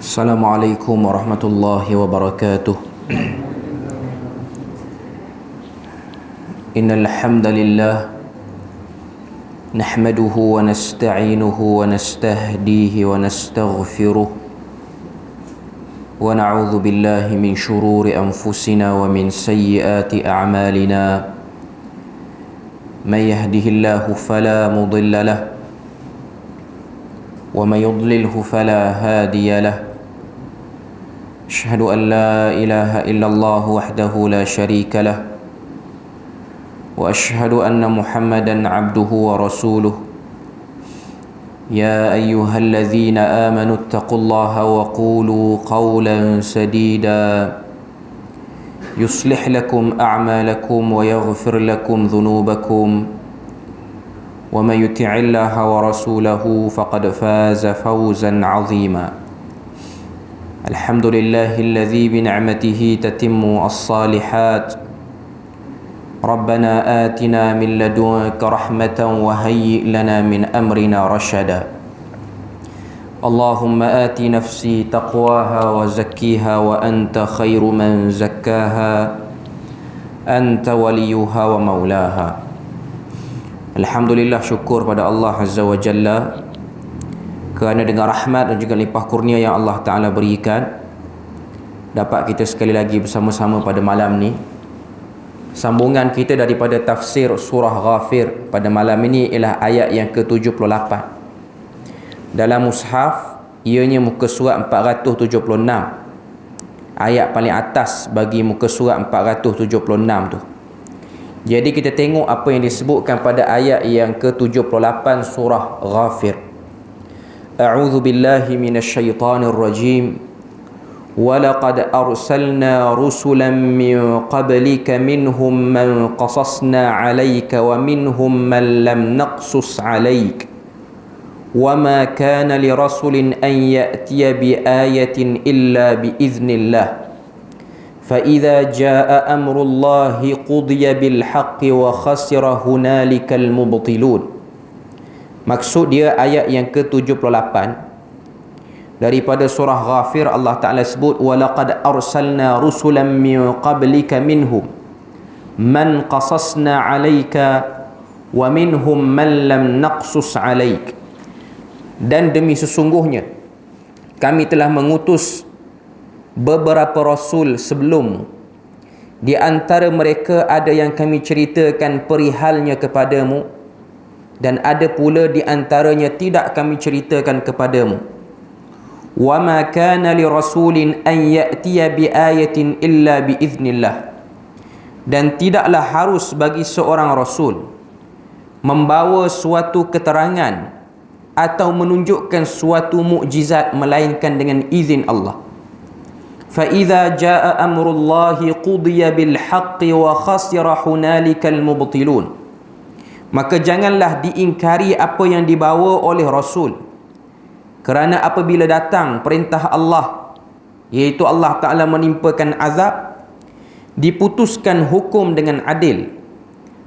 Assalamualaikum warahmatullahi wabarakatuh. Innal hamdalillah nahmaduhu wa nasta'inuhu wa nastahdihi wa nastaghfiruh wa na'udzu billahi min shururi anfusina wa min sayyiati a'malina. May yahdihillahu fala mudilla lahu wa may yudlilhu fala hadiya lahu. أشهد أن لا إله إلا الله وحده لا شريك له وأشهد أن محمدا عبده ورسوله يا أيها الذين آمنوا اتقوا الله وقولوا قولا سديدا يصلح لكم أعمالكم ويغفر لكم ذنوبكم ومن يطع الله ورسوله فقد فاز فوزا عظيما. الحمد لله الذي بنعمته تتم الصالحات. ربنا آتنا من لدنك رحمة وهيئ لنا من أمرنا رشدا. اللهم آت نفسي تقواها وزكيها وأنت خير من زكاها أنت وليها ومولاها. Alhamdulillah, syukur pada Allah Azza wa Jalla kerana dengan rahmat dan juga limpah kurnia yang Allah Ta'ala berikan, dapat kita sekali lagi bersama-sama pada malam ni. Sambungan kita daripada tafsir surah Ghafir pada malam ini ialah ayat yang ke-78. Dalam mushaf, ianya muka surat 476. Ayat paling atas bagi muka surat 476 tu. Jadi kita tengok apa yang disebutkan pada ayat yang ke-78 surah Ghafir. أعوذ بالله من الشيطان الرجيم ولقد أرسلنا رسلا من قبلك منهم من قصصنا عليك ومنهم من لم نقصص عليك وما كان لرسول أن يأتي بآية إلا بإذن الله فإذا جاء أمر الله قضي بالحق وخسر هنالك المبطلون. Maksud dia ayat yang ke-78 daripada surah Ghafir. Allah Ta'ala sebut walaqad arsalna rusulan min qablika minhum man qasasna alayka wa minhum man lam naqsus alayk. Dan demi sesungguhnya kami telah mengutus beberapa rasul sebelummu, di antara mereka ada yang kami ceritakan perihalnya kepadamu, dan ada pula di antaranya tidak kami ceritakan kepadamu. Wa ma kana li rasulin an ya'tiya bi ayatin illa bi idznillah. Dan tidaklah harus bagi seorang rasul membawa suatu keterangan atau menunjukkan suatu mukjizat melainkan dengan izin Allah. Fa idza jaa amrullahi qudiya bil haqqi wa khasira hunalikal mubtilun. Maka janganlah diingkari apa yang dibawa oleh Rasul, kerana apabila datang perintah Allah, iaitu Allah Ta'ala menimpakan azab, diputuskan hukum dengan adil,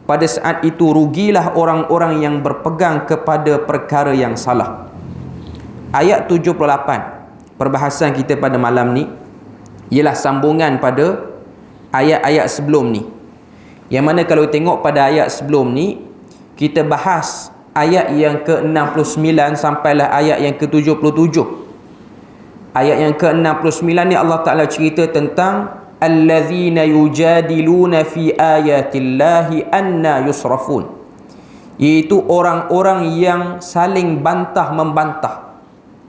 pada saat itu rugilah orang-orang yang berpegang kepada perkara yang salah. Ayat 78 perbahasan kita pada malam ni ialah sambungan pada ayat-ayat sebelum ni, yang mana kalau tengok pada ayat sebelum ni kita bahas ayat yang ke-69 sampailah ayat yang ke-77. Ayat yang ke-69 ni Allah Ta'ala cerita tentang allazina yujadiluna fi ayatillahi anna yusrafun, iaitu orang-orang yang saling bantah-membantah,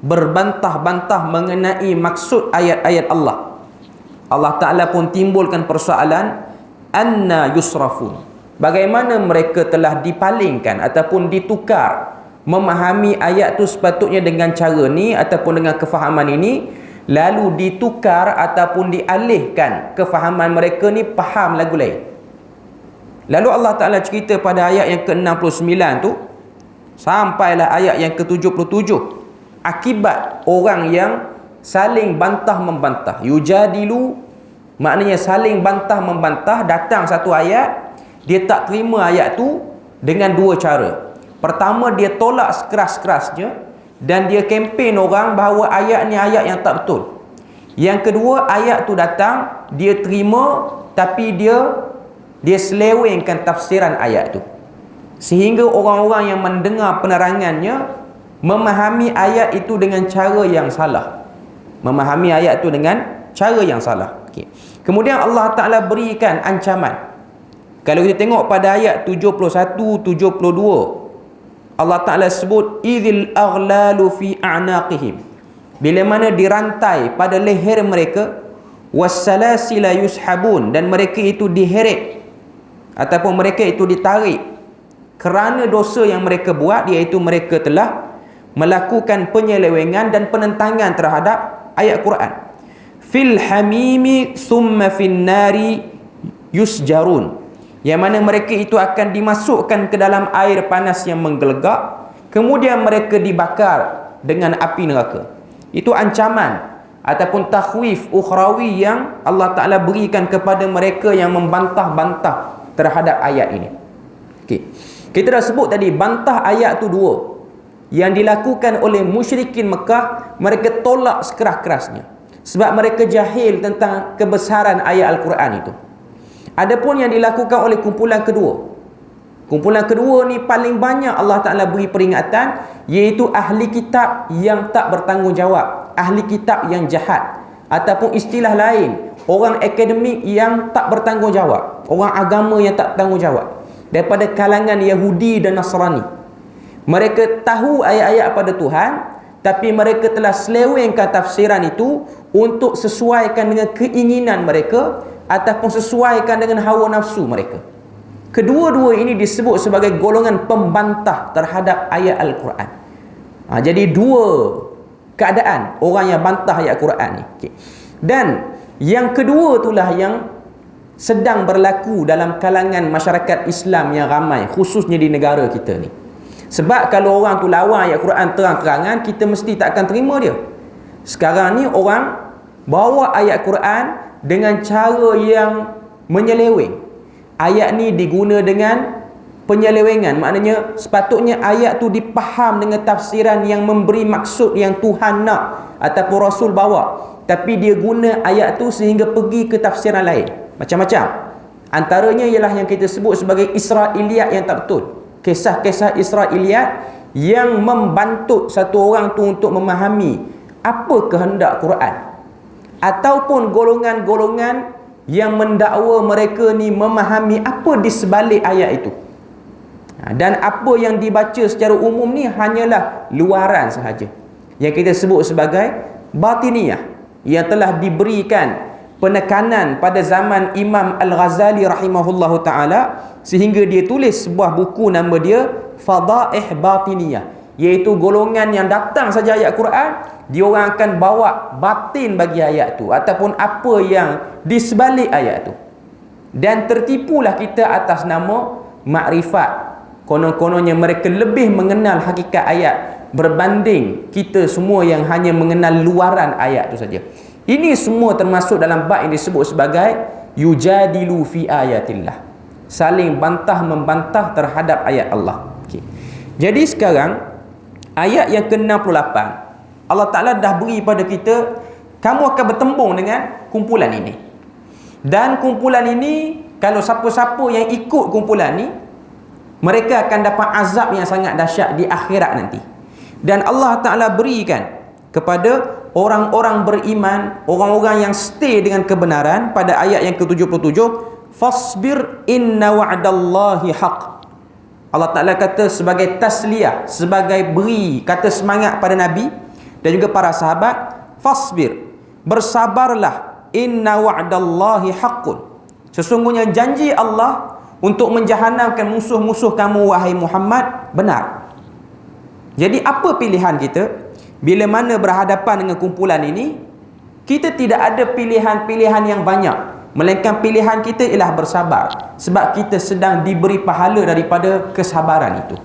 berbantah-bantah mengenai maksud ayat-ayat Allah. Allah Ta'ala pun timbulkan persoalan anna yusrafun, bagaimana mereka telah dipalingkan ataupun ditukar memahami ayat tu sepatutnya dengan cara ni ataupun dengan kefahaman ini, lalu ditukar ataupun dialihkan kefahaman mereka ni faham lagu lain. Lalu Allah Ta'ala cerita pada ayat yang ke-69 tu sampailah ayat yang ke-77 akibat orang yang saling bantah-membantah. Yujadilu maknanya saling bantah-membantah. Datang satu ayat, dia tak terima ayat tu dengan dua cara. Pertama, dia tolak sekeras-kerasnya. dan dia kempen orang bahawa ayat ni ayat yang tak betul. Yang kedua, ayat tu datang, dia terima tapi dia selewengkan tafsiran ayat tu, sehingga orang-orang yang mendengar penerangannya memahami ayat itu dengan cara yang salah. Memahami ayat itu dengan cara yang salah. Okay. Kemudian Allah Ta'ala berikan ancaman. Kalau kita tengok pada ayat 71, 72, Allah Ta'ala sebut idhil aghlalu fi a'naqihim, bila mana dirantai pada leher mereka, wassalasila yushabun, dan mereka itu diheret ataupun mereka itu ditarik kerana dosa yang mereka buat, iaitu mereka telah melakukan penyelewengan dan penentangan terhadap ayat Quran. Fil hamimi thumma fin nari yusjarun, yang mana mereka itu akan dimasukkan ke dalam air panas yang menggelegak, kemudian mereka dibakar dengan api neraka. Itu ancaman ataupun takhwif ukhrawi yang Allah Ta'ala berikan kepada mereka yang membantah-bantah terhadap ayat ini. Okay. Kita dah sebut tadi, bantah ayat tu dua. Yang dilakukan oleh musyrikin Mekah, mereka tolak sekeras-kerasnya sebab mereka jahil tentang kebesaran ayat Al-Quran itu. Adapun yang dilakukan oleh kumpulan kedua, kumpulan kedua ni paling banyak Allah Ta'ala beri peringatan, iaitu ahli kitab yang tak bertanggungjawab, ahli kitab yang jahat, ataupun istilah lain, orang akademik yang tak bertanggungjawab, orang agama yang tak bertanggungjawab, daripada kalangan Yahudi dan Nasrani. Mereka tahu ayat-ayat pada Tuhan, tapi mereka telah selewengkan tafsiran itu untuk sesuaikan dengan keinginan mereka ataupun sesuaikan dengan hawa nafsu mereka. Kedua-dua ini disebut sebagai golongan pembantah terhadap ayat Al-Quran. Jadi dua keadaan orang yang bantah ayat Al-Quran ni. Okay. Dan yang kedua itulah yang sedang berlaku dalam kalangan masyarakat Islam yang ramai, khususnya di negara kita ni. Sebab kalau orang tu lawan ayat Quran terang-terangan, kita mesti tak akan terima dia. Sekarang ni orang bawa ayat Quran dengan cara yang menyeleweng. Ayat ni diguna dengan penyelewengan, maknanya sepatutnya ayat tu dipaham dengan tafsiran yang memberi maksud yang Tuhan nak ataupun Rasul bawa, tapi dia guna ayat tu sehingga pergi ke tafsiran lain. Macam-macam. Antaranya ialah yang kita sebut sebagai Israiliyat yang tak betul. Kisah-kisah Israiliyat yang membantut satu orang tu untuk memahami apa kehendak Quran, ataupun golongan-golongan yang mendakwa mereka ni memahami apa di sebalik ayat itu. Dan apa yang dibaca secara umum ni hanyalah luaran sahaja, yang kita sebut sebagai batiniyah, yang telah diberikan penekanan pada zaman Imam Al-Ghazali rahimahullahu ta'ala, sehingga dia tulis sebuah buku nama dia Fadaih Batiniyah, iaitu golongan yang datang saja ayat Quran, dia orang akan bawa batin bagi ayat tu ataupun apa yang di sebalik ayat tu, dan tertipulah kita atas nama makrifat. Konon-kononnya mereka lebih mengenal hakikat ayat berbanding kita semua yang hanya mengenal luaran ayat tu saja. Ini semua termasuk dalam bab yang disebut sebagai yujadilu fi ayatillah, saling bantah-membantah terhadap ayat Allah. Okay. Jadi sekarang ayat yang ke-68, Allah Ta'ala dah beri pada kita, kamu akan bertembung dengan kumpulan ini. Dan kumpulan ini, kalau siapa-siapa yang ikut kumpulan ni, mereka akan dapat azab yang sangat dahsyat di akhirat nanti. Dan Allah Ta'ala berikan kepada orang-orang beriman, orang-orang yang stay dengan kebenaran, pada ayat yang ke-77, fasbir inna wa'dallahi haq. Allah Ta'ala kata sebagai tasliyah, sebagai beri kata semangat pada Nabi dan juga para sahabat, fasbir, bersabarlah, inna wa'dallahi haqqun, sesungguhnya janji Allah untuk menjahanamkan musuh-musuh kamu wahai Muhammad benar. Jadi apa pilihan kita bila mana berhadapan dengan kumpulan ini? Kita tidak ada pilihan-pilihan yang banyak, melainkan pilihan kita ialah bersabar, sebab kita sedang diberi pahala daripada kesabaran itu.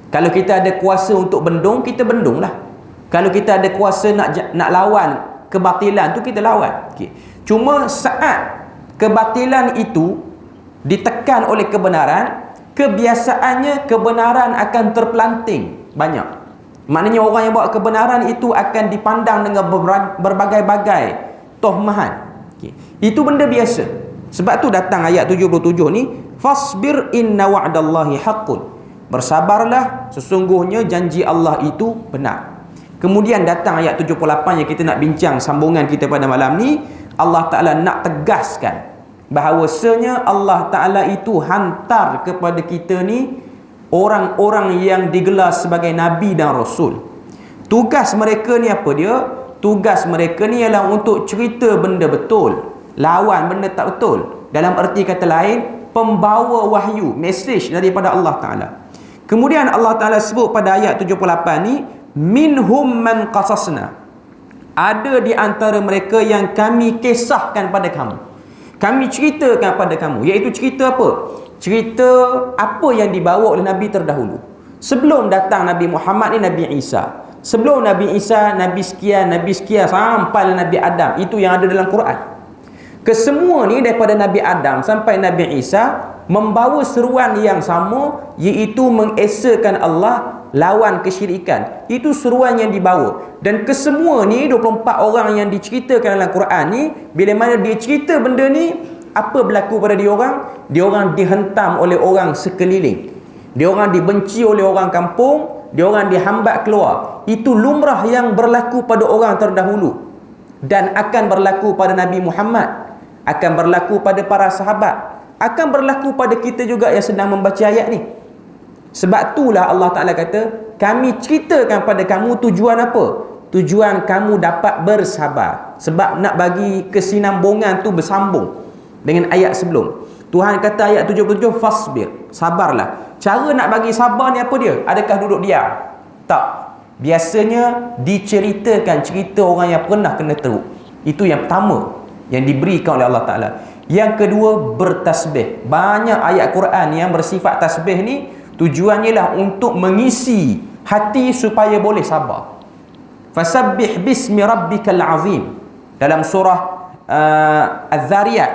Kalau kita ada kuasa untuk bendung, kita bendunglah. Kalau kita ada kuasa nak lawan kebatilan tu, kita lawan. Okay. Cuma saat kebatilan itu ditekan oleh kebenaran, kebiasaannya kebenaran akan terpelanting banyak. Maknanya orang yang bawa kebenaran itu akan dipandang dengan berbagai-bagai tohmahan. Okay. Itu benda biasa. Sebab tu datang ayat 77 ni, fasbir inna wa'dallahi haqqun. Bersabarlah, sesungguhnya janji Allah itu benar. Kemudian datang ayat 78 yang kita nak bincang sambungan kita pada malam ni. Allah Ta'ala nak tegaskan bahawasanya Allah Ta'ala itu hantar kepada kita ni orang-orang yang digelar sebagai Nabi dan Rasul. Tugas mereka ni apa dia? Tugas mereka ni ialah untuk cerita benda betul, lawan benda tak betul. Dalam erti kata lain, pembawa wahyu, mesej daripada Allah Ta'ala. Kemudian Allah Ta'ala sebut pada ayat 78 ni, minhum man qasasna. Ada di antara mereka yang kami kisahkan pada kamu, kami ceritakan pada kamu. Iaitu cerita apa? Cerita apa yang dibawa oleh Nabi terdahulu. Sebelum datang Nabi Muhammad ni, Nabi Isa. Sebelum Nabi Isa, Nabi sekian sampai Nabi Adam. Itu yang ada dalam Quran. Kesemua ni daripada Nabi Adam sampai Nabi Isa membawa seruan yang sama, iaitu mengesakan Allah, lawan kesyirikan. Itu seruan yang dibawa. Dan kesemua ni 24 orang yang diceritakan dalam Quran ni, bila mana dia cerita benda ni, apa berlaku pada diorang? Diorang dihentam oleh orang sekeliling. Diorang dibenci oleh orang kampung. Diorang dihambat keluar. Itu lumrah yang berlaku pada orang terdahulu. Dan akan berlaku pada Nabi Muhammad. Akan berlaku pada para sahabat. Akan berlaku pada kita juga yang sedang membaca ayat ni. Sebab itulah Allah Ta'ala kata, kami ceritakan pada kamu tujuan apa? Tujuan kamu dapat bersabar. Sebab nak bagi kesinambungan tu bersambung dengan ayat sebelum. Tuhan kata ayat 77, fasbir, sabarlah. Cara nak bagi sabar ni apa dia? Adakah duduk diam? Tak. Biasanya diceritakan cerita orang yang pernah kena teruk. Itu yang pertama yang diberikan oleh Allah Ta'ala. Yang kedua, bertasbih. Banyak ayat Quran yang bersifat tasbih ni tujuannya lah untuk mengisi hati supaya boleh sabar. Fasabbih bismi rabbikal azim. Dalam surah Az-Zariyat,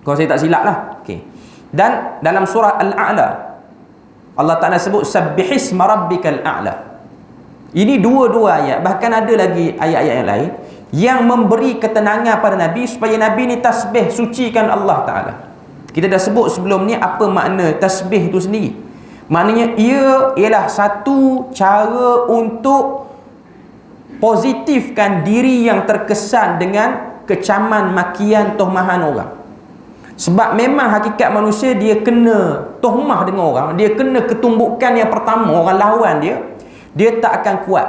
kalau saya tak silap lah. Okay. Dan dalam surah Al-A'la, Allah Ta'ala sebut sabbihisma rabbikal a'la. Ini dua-dua ayat. Bahkan ada lagi ayat-ayat yang lain yang memberi ketenangan pada Nabi supaya Nabi ni tasbih, sucikan Allah Ta'ala. Kita dah sebut sebelum ni apa makna tasbih tu sendiri. Maknanya ia ialah satu cara untuk positifkan diri yang terkesan dengan kecaman, makian, tohmahan orang. Sebab memang hakikat manusia dia kena tohmah dengan orang, dia kena ketumbukan yang pertama, orang lawan dia tak akan kuat.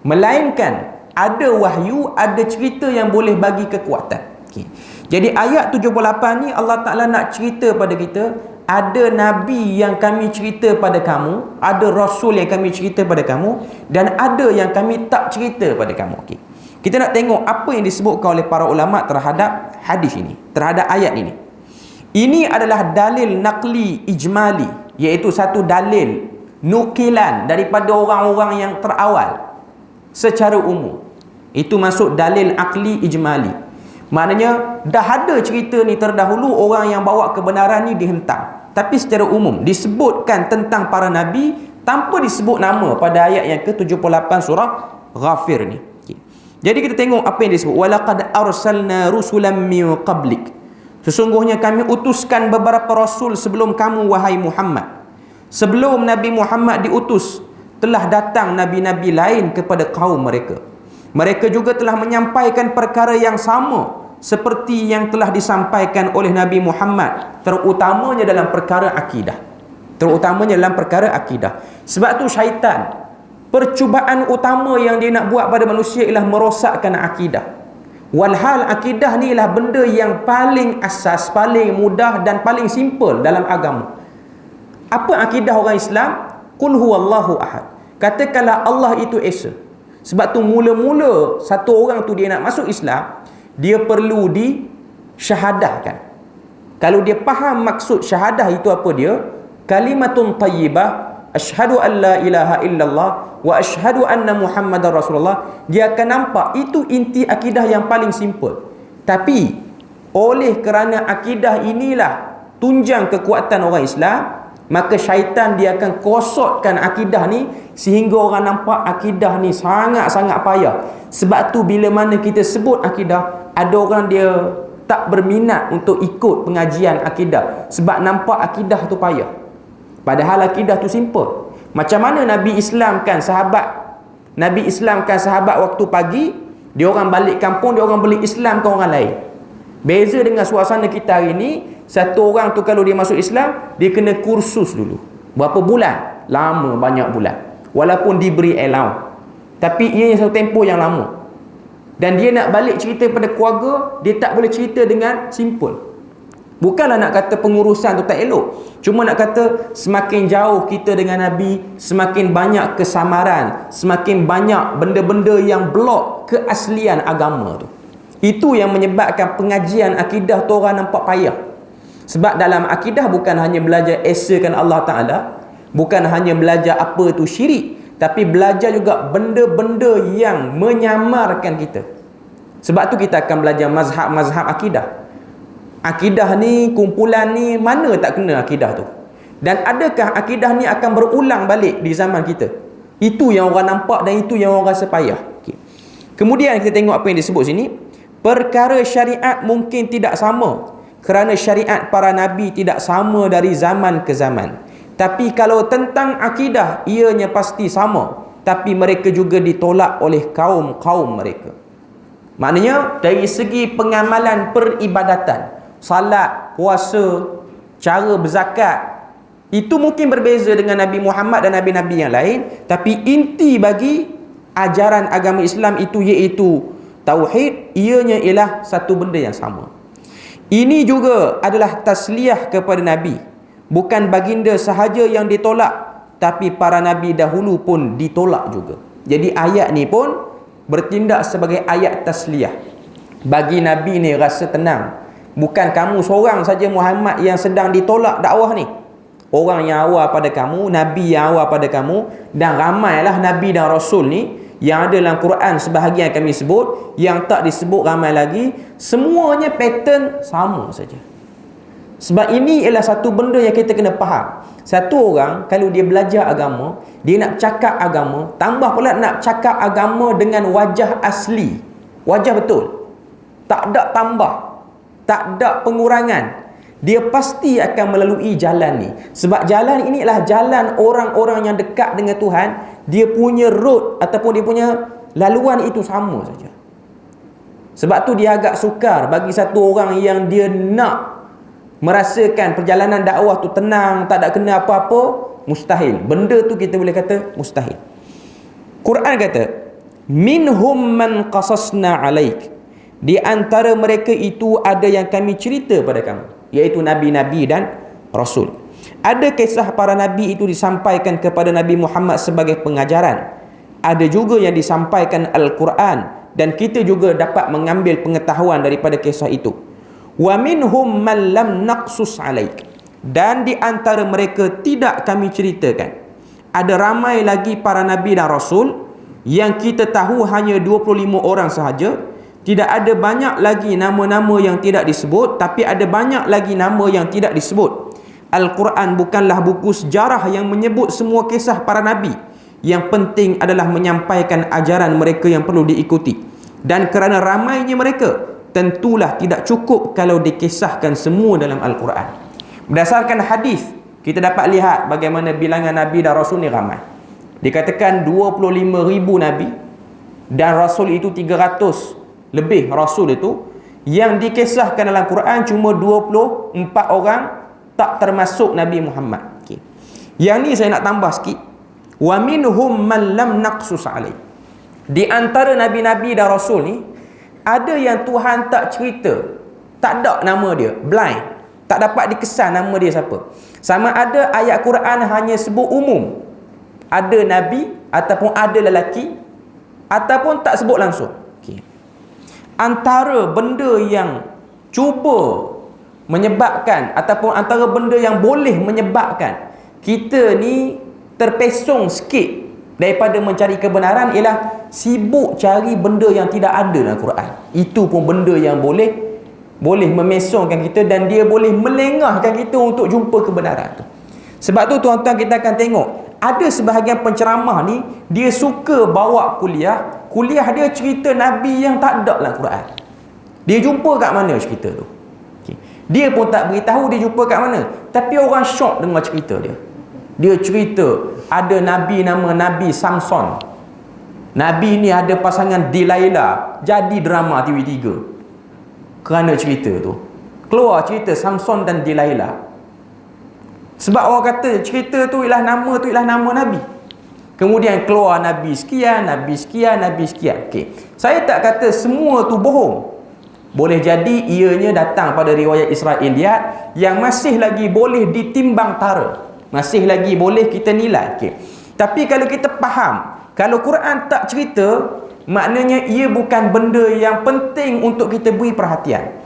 Melainkan ada wahyu, ada cerita yang boleh bagi kekuatan. Okay. Jadi ayat 78 ni Allah Ta'ala nak cerita pada kita, ada Nabi yang kami cerita pada kamu, ada Rasul yang kami cerita pada kamu, dan ada yang kami tak cerita pada kamu. Okay. Kita nak tengok apa yang disebutkan oleh para ulama terhadap hadis ini, terhadap ayat ini. Ini adalah dalil naqli ijmali, iaitu satu dalil nukilan daripada orang-orang yang terawal secara umum. Itu masuk dalil akli ijmali. Maknanya dah ada cerita ni terdahulu, orang yang bawa kebenaran ni dihentam. Tapi secara umum disebutkan tentang para nabi tanpa disebut nama pada ayat yang ke-78 surah Ghafir ni. Okay. Jadi kita tengok apa yang disebut. Walaqad arsalna rusulan min qablik. Sesungguhnya kami utuskan beberapa rasul sebelum kamu, wahai Muhammad. Sebelum Nabi Muhammad diutus, telah datang nabi-nabi lain kepada kaum mereka. Mereka juga telah menyampaikan perkara yang sama seperti yang telah disampaikan oleh Nabi Muhammad, terutamanya dalam perkara akidah. Terutamanya dalam perkara akidah. Sebab tu syaitan, percubaan utama yang dia nak buat pada manusia ialah merosakkan akidah. Walhal akidah ni ialah benda yang paling asas, paling mudah dan paling simple dalam agama. Apa akidah orang Islam? Qul huwallahu ahad. Katakanlah Allah itu esa. Sebab tu mula-mula satu orang tu dia nak masuk Islam, dia perlu disyahadahkan. Kalau dia faham maksud syahadah itu apa dia? Kalimatun tayyibah, asyhadu an la ilaha illallah wa asyhadu anna Muhammadar Rasulullah. Dia akan nampak itu inti akidah yang paling simple. Tapi oleh kerana akidah inilah tunjang kekuatan orang Islam, maka syaitan dia akan kosotkan akidah ni sehingga orang nampak akidah ni sangat-sangat payah. Sebab tu bila mana kita sebut akidah, ada orang dia tak berminat untuk ikut pengajian akidah sebab nampak akidah tu payah. Padahal akidah tu simple. Macam mana Nabi Islamkan sahabat waktu pagi, dia orang balik kampung, dia orang beli Islam ke orang lain. Beza dengan suasana kita hari ni, satu orang tu kalau dia masuk Islam, dia kena kursus dulu. Berapa bulan? Lama, banyak bulan. Walaupun diberi allowance, tapi ianya satu tempoh yang lama. Dan dia nak balik cerita pada keluarga, dia tak boleh cerita dengan simple. Bukanlah nak kata pengurusan tu tak elok, cuma nak kata semakin jauh kita dengan Nabi, semakin banyak kesamaran, semakin banyak benda-benda yang blok keaslian agama tu. Itu yang menyebabkan pengajian akidah tu orang nampak payah. Sebab dalam akidah bukan hanya belajar esakan Allah Ta'ala, bukan hanya belajar apa tu syirik, tapi belajar juga benda-benda yang menyamarkan kita. Sebab tu kita akan belajar mazhab-mazhab akidah. Akidah ni, kumpulan ni, mana tak kena akidah tu? Dan adakah akidah ni akan berulang balik di zaman kita? Itu yang orang nampak dan itu yang orang rasa payah. Okay. Kemudian kita tengok apa yang disebut sini. Perkara syariat mungkin tidak sama, kerana syariat para Nabi tidak sama dari zaman ke zaman. Tapi kalau tentang akidah, ianya pasti sama, tapi mereka juga ditolak oleh kaum-kaum mereka. Maknanya dari segi pengamalan peribadatan, salat, puasa, cara berzakat, itu mungkin berbeza dengan Nabi Muhammad dan Nabi-Nabi yang lain, tapi inti bagi ajaran agama Islam itu iaitu tauhid, ianya ialah satu benda yang sama. Ini juga adalah tasliyah kepada Nabi. Bukan baginda sahaja yang ditolak, tapi para Nabi dahulu pun ditolak juga. Jadi ayat ni pun bertindak sebagai ayat tasliyah. Bagi Nabi ni rasa tenang. Bukan kamu seorang saja Muhammad yang sedang ditolak dakwah ni. Orang yang awal pada kamu, Nabi yang awal pada kamu, dan ramailah Nabi dan Rasul ni yang ada dalam Quran sebahagian kami sebut, yang tak disebut ramai lagi, semuanya pattern sama saja. Sebab ini ialah satu benda yang kita kena faham. Satu orang kalau dia belajar agama, dia nak cakap agama, tambah pula nak cakap agama dengan wajah asli, wajah betul, tak ada tambah, tak ada pengurangan, dia pasti akan melalui jalan ni. Sebab jalan ini adalah jalan orang-orang yang dekat dengan Tuhan. Dia punya road ataupun dia punya laluan itu sama saja. Sebab tu dia agak sukar bagi satu orang yang dia nak merasakan perjalanan dakwah tu tenang, tak ada kena apa-apa, mustahil. Benda tu kita boleh kata mustahil. Quran kata, minhum man qasasna alaik. Di antara mereka itu ada yang kami cerita pada kamu, iaitu Nabi-Nabi dan Rasul. Ada kisah para Nabi itu disampaikan kepada Nabi Muhammad sebagai pengajaran. Ada juga yang disampaikan Al-Quran, dan kita juga dapat mengambil pengetahuan daripada kisah itu. Wa minhum man lam naqsus alaik. Dan di antara mereka tidak kami ceritakan. Ada ramai lagi para Nabi dan Rasul yang kita tahu hanya 25 orang sahaja. Tidak ada banyak lagi nama-nama yang tidak disebut, tapi ada banyak lagi nama yang tidak disebut. Al-Quran bukanlah buku sejarah yang menyebut semua kisah para Nabi. Yang penting adalah menyampaikan ajaran mereka yang perlu diikuti. Dan kerana ramainya mereka, tentulah tidak cukup kalau dikisahkan semua dalam Al-Quran. Berdasarkan hadis, kita dapat lihat bagaimana bilangan Nabi dan Rasul ni ramai. Dikatakan 25,000 Nabi dan Rasul itu 300 lebih Rasul itu. Yang dikisahkan dalam Quran cuma 24 orang, tak termasuk Nabi Muhammad. Okay. Yang ni saya nak tambah sikit. Wa minhum man lam naqsus alaih. Di antara Nabi-Nabi dan Rasul ni, ada yang Tuhan tak cerita, tak ada nama dia, blind, tak dapat dikesan nama dia siapa. Sama ada ayat Quran hanya sebut umum, ada Nabi ataupun ada lelaki, ataupun tak sebut langsung. Okay. Antara benda yang cuba menyebabkan, ataupun antara benda yang boleh menyebabkan kita ni terpesong sikit daripada mencari kebenaran ialah sibuk cari benda yang tidak ada dalam Quran. Itu pun benda yang boleh memesongkan kita, dan dia boleh melengahkan kita untuk jumpa kebenaran tu. Sebab tu tuan-tuan, kita akan tengok ada sebahagian penceramah ni dia suka bawa kuliah dia cerita Nabi yang tak ada dalam Quran. Dia jumpa kat mana cerita tu? Okay. Dia pun tak beritahu dia jumpa kat mana. Tapi orang syok dengar cerita dia. Dia cerita ada Nabi nama Nabi Samson. Nabi ni ada pasangan Delilah. Jadi drama TV3 kerana cerita tu. Keluar cerita Samson dan Delilah. Sebab orang kata cerita tu ialah nama Nabi. Kemudian keluar Nabi sekian, Nabi sekian, Nabi sekian. Okey. Saya tak kata semua tu bohong. Boleh jadi ianya datang pada riwayat Israiliyat yang masih lagi boleh ditimbang tara. Masih lagi boleh kita nilai. Okey. Tapi kalau kita faham, kalau Quran tak cerita, maknanya ia bukan benda yang penting untuk kita beri perhatian.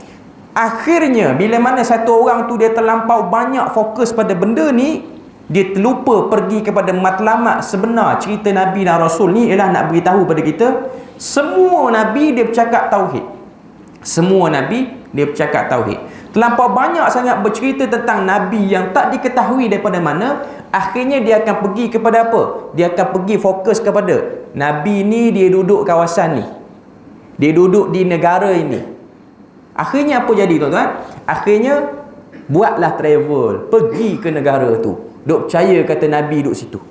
Akhirnya bila mana satu orang tu dia terlampau banyak fokus pada benda ni, dia terlupa pergi kepada matlamat sebenar cerita Nabi dan Rasul ni ialah nak beritahu pada kita semua Nabi dia bercakap tauhid. Semua Nabi dia bercakap tauhid. Terlampau banyak sangat bercerita tentang Nabi yang tak diketahui daripada mana. Akhirnya dia akan pergi kepada apa? Dia akan pergi fokus kepada Nabi ni dia duduk kawasan ni, dia duduk di negara ini. Akhirnya apa jadi tuan-tuan? Akhirnya buatlah travel, pergi ke negara tu. Duk percaya kata Nabi duduk situ.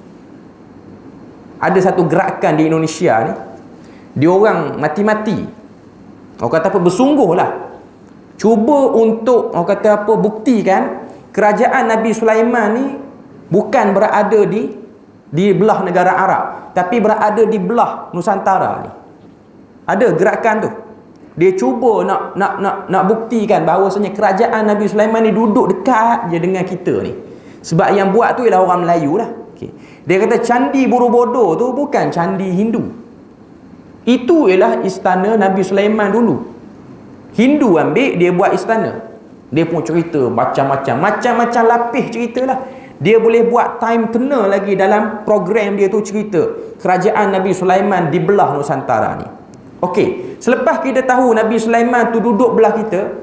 Ada satu gerakan di Indonesia ni, dia orang mati-mati, orang kata apa, bersungguh lah, cuba untuk orang kata apa, buktikan kerajaan Nabi Sulaiman ni bukan berada di belah negara Arab, tapi berada di belah Nusantara ni. Ada gerakan tu. Dia cuba nak buktikan bahawasanya kerajaan Nabi Sulaiman ni duduk dekat je dengan kita ni. Sebab yang buat tu ialah orang Melayu lah. Okay. Dia kata candi Borobudur tu bukan candi Hindu. Itu ialah istana Nabi Sulaiman dulu. Hindu ambil, dia buat istana. Dia pun cerita macam-macam lapis cerita lah. Dia boleh buat time kena lagi dalam program dia tu cerita kerajaan Nabi Sulaiman di belah Nusantara ni. Okey, selepas kita tahu Nabi Sulaiman tu duduk belah kita,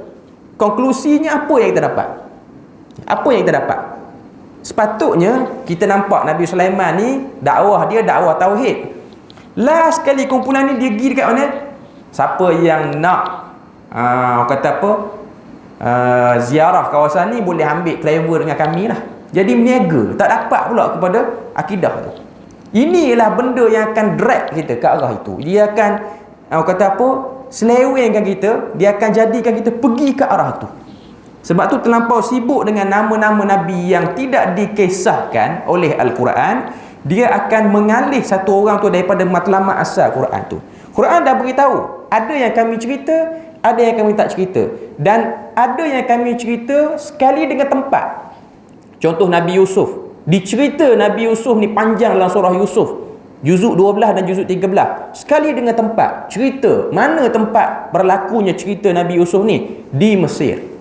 konklusinya apa yang kita dapat? Apa yang kita dapat? Sepatutnya kita nampak Nabi Sulaiman ni dakwah dia dakwah tauhid. Last kali kumpulan ni dia pergi dekat mana? Siapa yang nak kata apa? Ziarah kawasan ni boleh ambil travel dengan kami lah. Jadi meniaga, tak dapat pula kepada akidah tu. Ini ialah benda yang akan drag kita ke arah itu. Dia akan kata apa, selewengkan kita, dia akan jadikan kita pergi ke arah tu. Sebab tu terlampau sibuk dengan nama-nama Nabi yang tidak dikisahkan oleh Al-Quran, dia akan mengalih satu orang tu daripada matlamat asal Quran tu. Quran dah beritahu, ada yang kami cerita, ada yang kami tak cerita, dan ada yang kami cerita sekali dengan tempat. Contoh Nabi Yusuf, dicerita Nabi Yusuf ni panjang dalam surah Yusuf, juzuk 12 dan juzuk 13, sekali dengan tempat. Cerita mana tempat berlakunya cerita Nabi Yusuf ni? Di Mesir.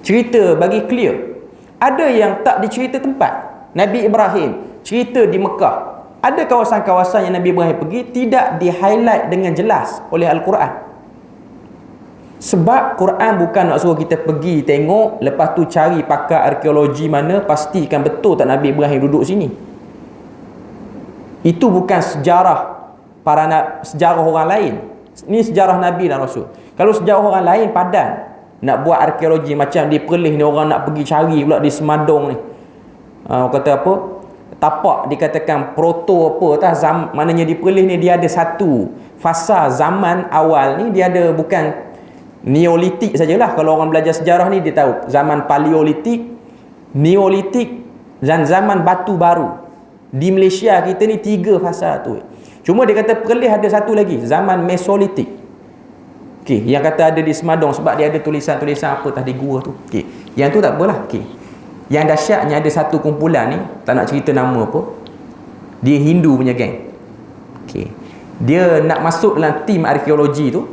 Cerita bagi clear. Ada yang tak dicerita tempat. Nabi Ibrahim cerita di Mekah. Ada kawasan-kawasan yang Nabi Ibrahim pergi tidak di-highlight dengan jelas oleh Al-Quran. Sebab Quran bukan nak suruh kita pergi tengok, lepas tu cari pakar arkeologi mana, pastikan betul tak Nabi Ibrahim duduk sini. Itu bukan sejarah sejarah orang lain. Ini sejarah Nabi dan Rasul. Kalau sejarah orang lain padan, nak buat arkeologi macam di Perlis ni, orang nak pergi cari pula di Semadong ni. Kata apa? Tapak dikatakan proto apa tah, maknanya di Perlis ni dia ada satu fasa zaman awal ni, dia ada bukan Neolitik sajalah. Kalau orang belajar sejarah ni dia tahu zaman Paleolitik, Neolitik dan zaman batu baru. Di Malaysia kita ni 3 fasa tu. Cuma dia kata Perlis ada satu lagi, zaman Mesolitik. Okey, yang kata ada di Semadong sebab dia ada tulisan-tulisan apa tadi gua tu. Okey, yang tu tak apalah. Okey. Yang dahsyatnya ada satu kumpulan ni, tak nak cerita nama apa. Dia Hindu punya geng. Okey. Dia nak masuk dalam tim arkeologi tu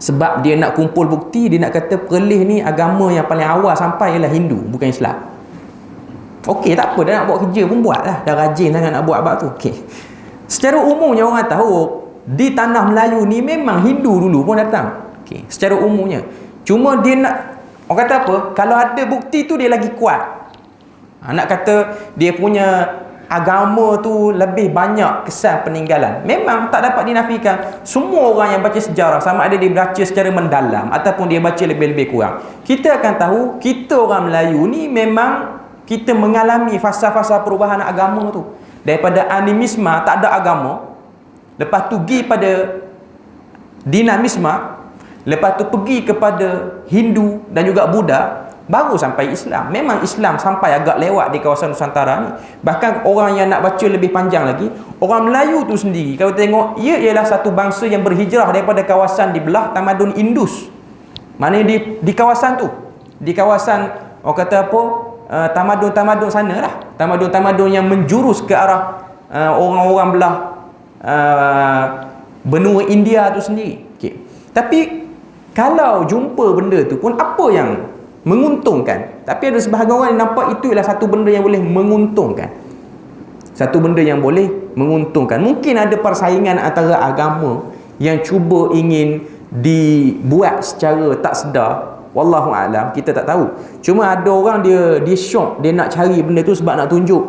sebab dia nak kumpul bukti. Dia nak kata Perlis ni agama yang paling awal sampai ialah Hindu, bukan Islam. Okey, tak apa, dia nak buat kerja pun buat lah. Dah rajin sangat nak buat bab tu. Okey. Secara umumnya orang tahu di tanah Melayu ni memang Hindu dulu pun datang. Okey, secara umumnya. Cuma dia nak, orang kata apa, kalau ada bukti tu dia lagi kuat. Nak kata dia punya agama tu lebih banyak kesan peninggalan, memang tak dapat dinafikan. Semua orang yang baca sejarah, sama ada dia baca secara mendalam ataupun dia baca lebih-lebih kurang, kita akan tahu kita orang Melayu ni memang kita mengalami fasa-fasa perubahan agama tu. Daripada animisme, tak ada agama, lepas tu pergi pada dinamisme, lepas tu pergi kepada Hindu dan juga Buddha, baru sampai Islam. Memang Islam sampai agak lewat di kawasan Nusantara ni. Bahkan orang yang nak baca lebih panjang lagi, orang Melayu tu sendiri, kalau tengok, ia ialah satu bangsa yang berhijrah daripada kawasan di belah tamadun Indus. Maknanya di kawasan tu, di kawasan orang kata apa, tamadun-tamadun sana lah, tamadun-tamadun yang menjurus ke arah orang-orang belah benua India tu sendiri. Okay. Tapi kalau jumpa benda tu pun, apa yang menguntungkan? Tapi ada sebahagian orang yang nampak itu ialah satu benda yang boleh menguntungkan, satu benda yang boleh menguntungkan. Mungkin ada persaingan antara agama yang cuba ingin dibuat secara tak sedar, wallahu alam, kita tak tahu. Cuma ada orang dia syok, dia nak cari benda tu sebab nak tunjuk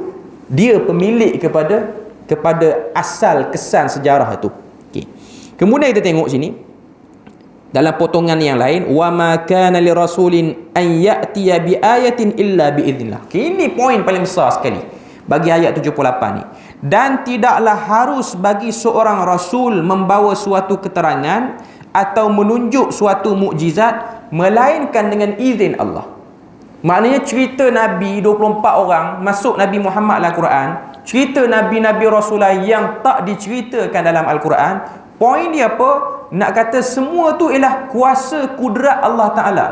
dia pemilik kepada asal kesan sejarah itu. Okay. Kemudian kita tengok sini dalam potongan yang lain, wa ma kana li rasulin an ya'tiya bi ayatin illa bi idznillah. Ini poin paling besar sekali bagi ayat 78 ni. Dan tidaklah harus bagi seorang rasul membawa suatu keterangan atau menunjuk suatu mukjizat melainkan dengan izin Allah. Maknanya cerita Nabi 24 orang masuk Nabi Muhammad dalam Quran, cerita Nabi-Nabi Rasulullah yang tak diceritakan dalam Al-Quran, poin dia apa? Nak kata semua tu ialah kuasa kudrat Allah Ta'ala.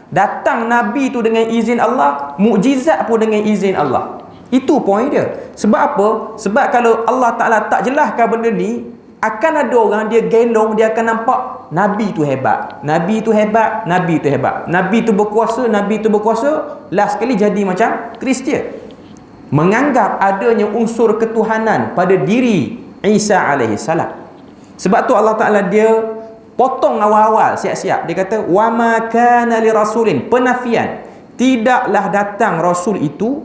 Datang Nabi tu dengan izin Allah, mukjizat pun dengan izin Allah. Itu poin dia. Sebab apa? Sebab kalau Allah Ta'ala tak jelaskan benda ni, akan ada orang dia gelong, dia akan nampak Nabi tu hebat, Nabi tu hebat, Nabi tu hebat, Nabi tu berkuasa, Nabi tu berkuasa. Last sekali jadi macam Kristian, menganggap adanya unsur ketuhanan pada diri Isa alaihi salam. Sebab tu Allah Ta'ala dia potong awal-awal, siap-siap. Dia kata, wa ma kana li rasulin, penafian. Tidaklah datang Rasul itu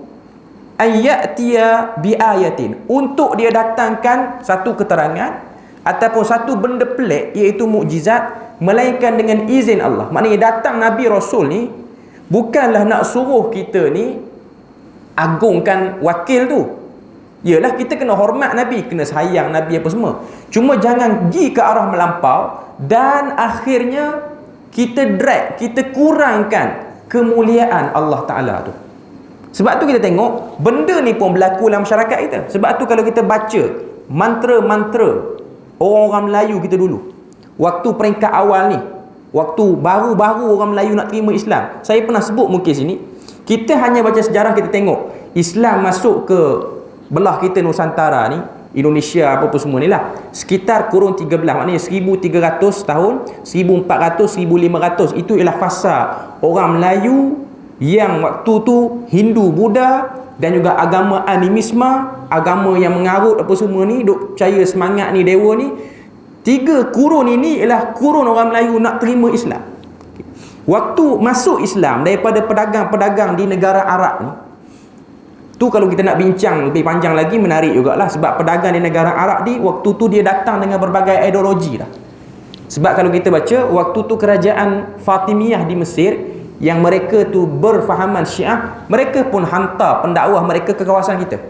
ayyatiya bi ayatin, untuk dia datangkan satu keterangan ataupun satu benda pelik, iaitu mukjizat, melainkan dengan izin Allah. Maknanya datang Nabi Rasul ni bukanlah nak suruh kita ni agungkan wakil tu. Yalah, kita kena hormat Nabi, kena sayang Nabi apa semua. Cuma jangan pergi ke arah melampau dan akhirnya kita drag, kita kurangkan kemuliaan Allah Ta'ala tu. Sebab tu kita tengok benda ni pun berlaku dalam masyarakat kita. Sebab tu kalau kita baca mantra-mantra orang-orang Melayu kita dulu, waktu peringkat awal ni, waktu baru-baru orang Melayu nak terima Islam, saya pernah sebut mungkin sini, kita hanya baca sejarah, kita tengok Islam masuk ke belah kita Nusantara ni, Indonesia apa-apa semua ni lah, sekitar kurun 13, maknanya 1300 tahun, 1400, 1500. Itu ialah fasa orang Melayu yang waktu tu Hindu, Buddha dan juga agama animisme, agama yang mengarut apa semua ni, duk percaya semangat ni, dewa ni. 3 kurun ini ialah kurun orang Melayu nak terima Islam. Waktu masuk Islam daripada pedagang-pedagang di negara Arab ni, tu kalau kita nak bincang lebih panjang lagi, menarik jugalah. Sebab pedagang di negara Arab ni, waktu tu dia datang dengan berbagai ideologi lah. Sebab kalau kita baca, waktu tu kerajaan Fatimiyah di Mesir, yang mereka tu berfahaman Syiah, mereka pun hantar pendakwah mereka ke kawasan kita.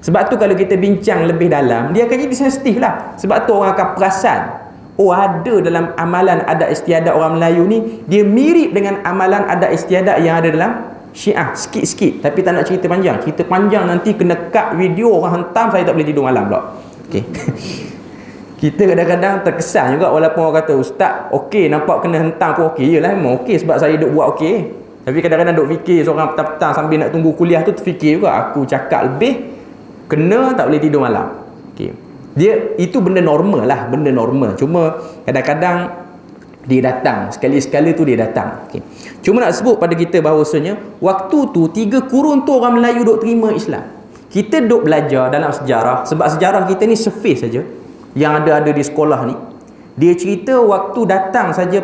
Sebab tu kalau kita bincang lebih dalam, dia akan jadi sensitif lah. Sebab tu orang akan perasan, oh ada dalam amalan adat istiadat orang Melayu ni, dia mirip dengan amalan adat istiadat yang ada dalam Syiah, sikit-sikit. Tapi tak nak cerita panjang. Cerita panjang nanti kena cut video, orang hantam, saya tak boleh tidur malam pula. Okay. Kita kadang-kadang terkesan juga, walaupun orang kata, ustaz okey, nampak kena hentam pun okey. Yelah, memang okey sebab saya duk buat okey. Tapi kadang-kadang duk fikir seorang petang-petang sambil nak tunggu kuliah tu, terfikir juga, aku cakap lebih kena tak boleh tidur malam. Okay. Dia itu benda normal lah, benda normal. Cuma kadang-kadang dia datang, sekali-sekala tu dia datang. Okay. Cuma nak sebut pada kita bahawasanya waktu tu 3 kurun tu orang Melayu duk terima Islam. Kita duk belajar dalam sejarah, sebab sejarah kita ni surface saja yang ada di sekolah ni. Dia cerita waktu datang saja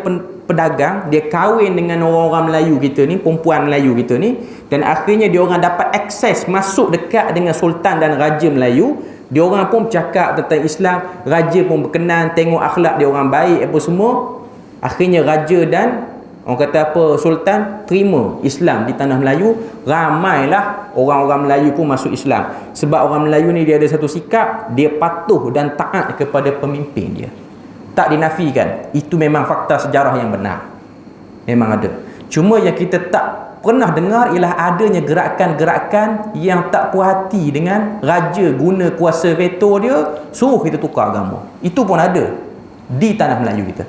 pedagang, dia kahwin dengan orang-orang Melayu kita ni, perempuan Melayu kita ni, dan akhirnya dia orang dapat akses masuk dekat dengan sultan dan raja Melayu. Dia orang pun bercakap tentang Islam, raja pun berkenan, tengok akhlak dia orang baik apa semua. Akhirnya raja dan orang kata apa, sultan terima Islam di tanah Melayu. Ramailah orang-orang Melayu pun masuk Islam. Sebab orang Melayu ni dia ada satu sikap, dia patuh dan taat kepada pemimpin dia. Tak dinafikan. Itu memang fakta sejarah yang benar. Memang ada. Cuma yang kita tak pernah dengar ialah adanya gerakan-gerakan yang tak puas hati dengan raja guna kuasa veto dia, suruh kita tukar agama. Itu pun ada di tanah Melayu kita.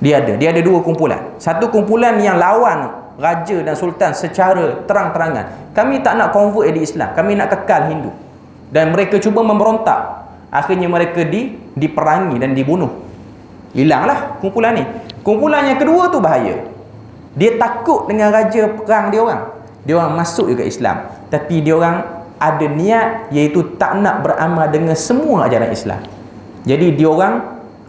Dia ada dua kumpulan. Satu kumpulan yang lawan raja dan sultan secara terang-terangan. Kami tak nak convert di Islam, kami nak kekal Hindu. Dan mereka cuba memberontak. Akhirnya mereka diperangi dan dibunuh. Hilanglah kumpulan ni. Kumpulan yang kedua tu bahaya. Dia takut dengan raja perang dia orang. Dia orang masuk juga Islam, tapi dia orang ada niat iaitu tak nak beramal dengan semua ajaran Islam. Jadi dia orang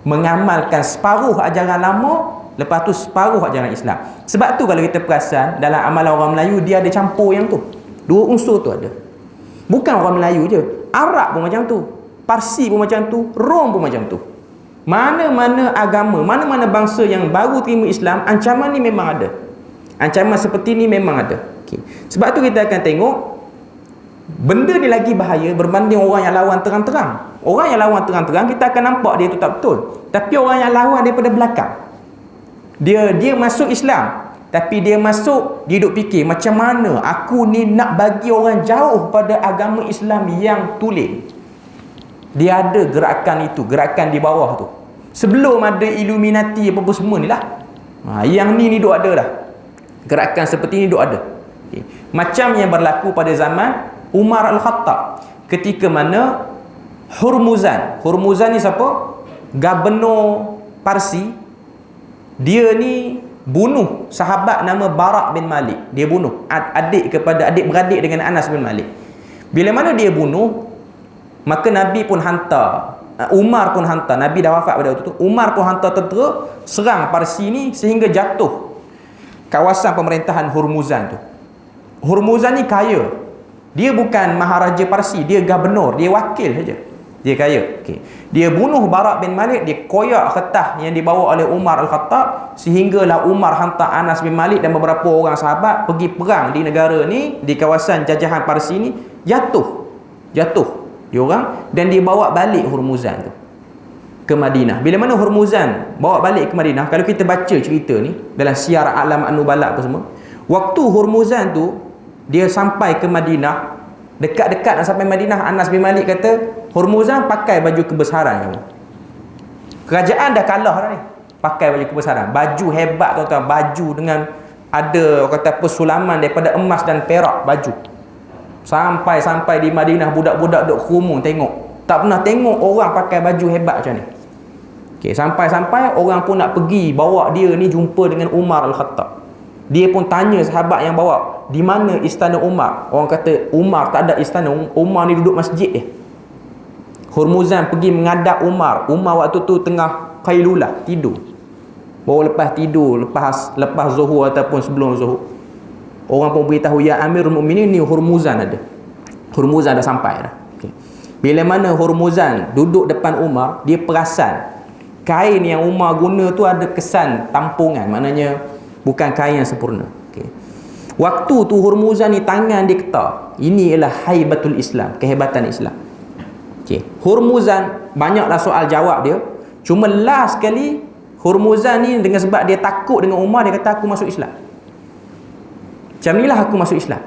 mengamalkan separuh ajaran lama, lepas tu separuh ajaran Islam. Sebab tu kalau kita perasan dalam amalan orang Melayu, dia ada campur yang tu. Dua unsur tu ada. Bukan orang Melayu je, Arab pun macam tu, Parsi pun macam tu, Rom pun macam tu. Mana-mana agama, mana-mana bangsa yang baru terima Islam, ancaman ni memang ada. Ancaman seperti ni memang ada. Okay. Sebab tu kita akan tengok benda ni lagi bahaya berbanding orang yang lawan terang-terang. Orang yang lawan terang-terang kita akan nampak dia tu tak betul. Tapi orang yang lawan daripada belakang, dia masuk Islam, tapi dia masuk, dia duk fikir macam mana aku ni nak bagi orang jauh pada agama Islam yang tulen. Dia ada gerakan itu, gerakan di bawah tu. Sebelum ada Illuminati apa semua ni lah. Yang ni duk ada dah. Gerakan seperti ni duk ada. Okay. Macam yang berlaku pada zaman Umar Al-Khattab, ketika mana Hurmuzan ni siapa? Gubernur Parsi. Dia ni bunuh sahabat nama Barak bin Malik. Dia bunuh adik-beradik dengan Anas bin Malik. Bila mana dia bunuh, maka Nabi pun hantar, Umar pun hantar, Nabi dah wafat pada waktu tu, Umar pun hantar tentera serang Parsi ni sehingga jatuh kawasan pemerintahan Hurmuzan tu. Hurmuzan ni kaya. Dia bukan maharaja Parsi, dia gubernur, dia wakil saja. Dia kaya. Okay. Dia bunuh Barak bin Malik, dia koyak kertas yang dibawa oleh Umar Al-Khattab, sehinggalah Umar hantar Anas bin Malik dan beberapa orang sahabat pergi perang di negara ni, di kawasan jajahan Parsi ni. Jatuh dia orang, dan dia bawa balik Hurmuzan tu ke Madinah. Bila mana Hurmuzan bawa balik ke Madinah, kalau kita baca cerita ni dalam Syiar A'lam An-Nubala apa semua, waktu Hurmuzan tu dia sampai ke Madinah, dekat-dekat nak sampai Madinah, Anas bin Malik kata, Hurmuzan pakai baju kebesaran kamu. Kerajaan dah kalah dah ni. Pakai baju kebesaran, baju hebat tuan-tuan, baju dengan ada orang kata apa, sulaman daripada emas dan perak baju. Sampai di Madinah, budak-budak duk kerumun tengok. Tak pernah tengok orang pakai baju hebat macam ni. Okay, sampai orang pun nak pergi bawa dia ni jumpa dengan Umar Al-Khattab. Dia pun tanya sahabat yang bawa, di mana istana Umar? Orang kata Umar tak ada istana, Umar ni duduk masjid dia. Hurmuzan pergi menghadap Umar. Umar waktu tu tengah qailulah, tidur. Baru lepas tidur, lepas zuhur ataupun sebelum zuhur, orang pun beritahu, ya Amirul Mukminin, ni Hurmuzan ada. Hurmuzan dah sampai dah. Okay. Bila mana Hurmuzan duduk depan Umar, dia perasan kain yang Umar guna tu ada kesan tampungan, maknanya bukan kain yang sempurna. Okay. Waktu tu Hurmuzan ni tangan dia ketar. Ini ialah haibatul Islam, kehebatan Islam. Okay. Hurmuzan banyaklah soal jawab dia. Cuma last sekali Hurmuzan ni dengan sebab dia takut dengan Umar, dia kata aku masuk Islam. Macam inilah aku masuk Islam.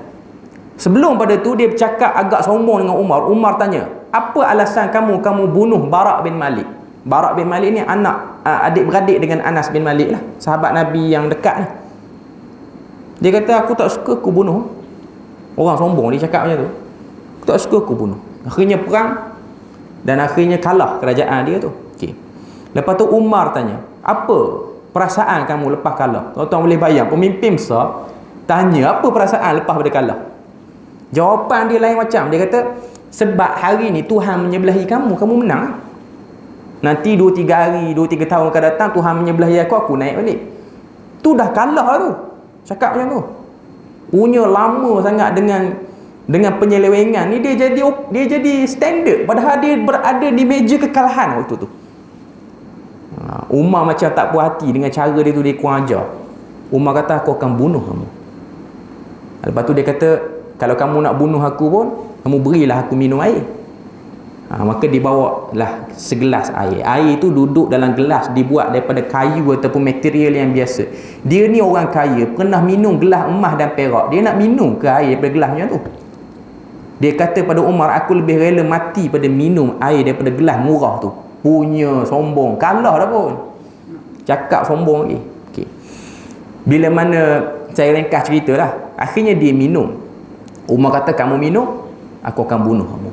Sebelum pada tu dia bercakap agak sombong dengan Umar. Umar tanya, apa alasan kamu bunuh Barak bin Malik? Barak bin Malik ni anak adik-beradik dengan Anas bin Malik lah, sahabat Nabi yang dekat ni. Dia kata aku tak suka, aku bunuh. Orang sombong dia cakap macam tu. Aku tak suka, aku bunuh. Akhirnya perang dan akhirnya kalah kerajaan dia tu. Okay. Lepas tu Umar tanya, apa perasaan kamu lepas kalah? Tuan-tuan boleh bayang, pemimpin besar tanya apa perasaan lepas pada kalah. Jawapan dia lain macam. Dia kata, sebab hari ni Tuhan menyebelahi kamu menang. Nanti 2-3 hari, 2-3 tahun akan datang Tuhan menyebelahi aku naik balik. Tu dah kalah tu. Cakap macam tu. Punya lama sangat dengan penyelewengan ni, dia jadi standard padahal dia berada di meja kekalahan waktu tu. Umar macam tak puas hati dengan cara dia tu, dia kurang ajar. Umar kata, aku akan bunuh kamu. Lepas tu dia kata, kalau kamu nak bunuh aku pun, kamu berilah aku minum air. Maka dibawalah segelas air. Air tu duduk dalam gelas dibuat daripada kayu ataupun material yang biasa. Dia ni orang kaya, pernah minum gelas emas dan perak. Dia nak minum ke air daripada gelas macam tu? Dia kata pada Umar, aku lebih rela mati pada minum air daripada gelas murah tu. Punya sombong. Kalah dah pun. Cakap sombong lagi. Okay. Bila mana, saya ringkas cerita lah. Akhirnya dia minum. Umar kata, kamu minum, aku akan bunuh kamu.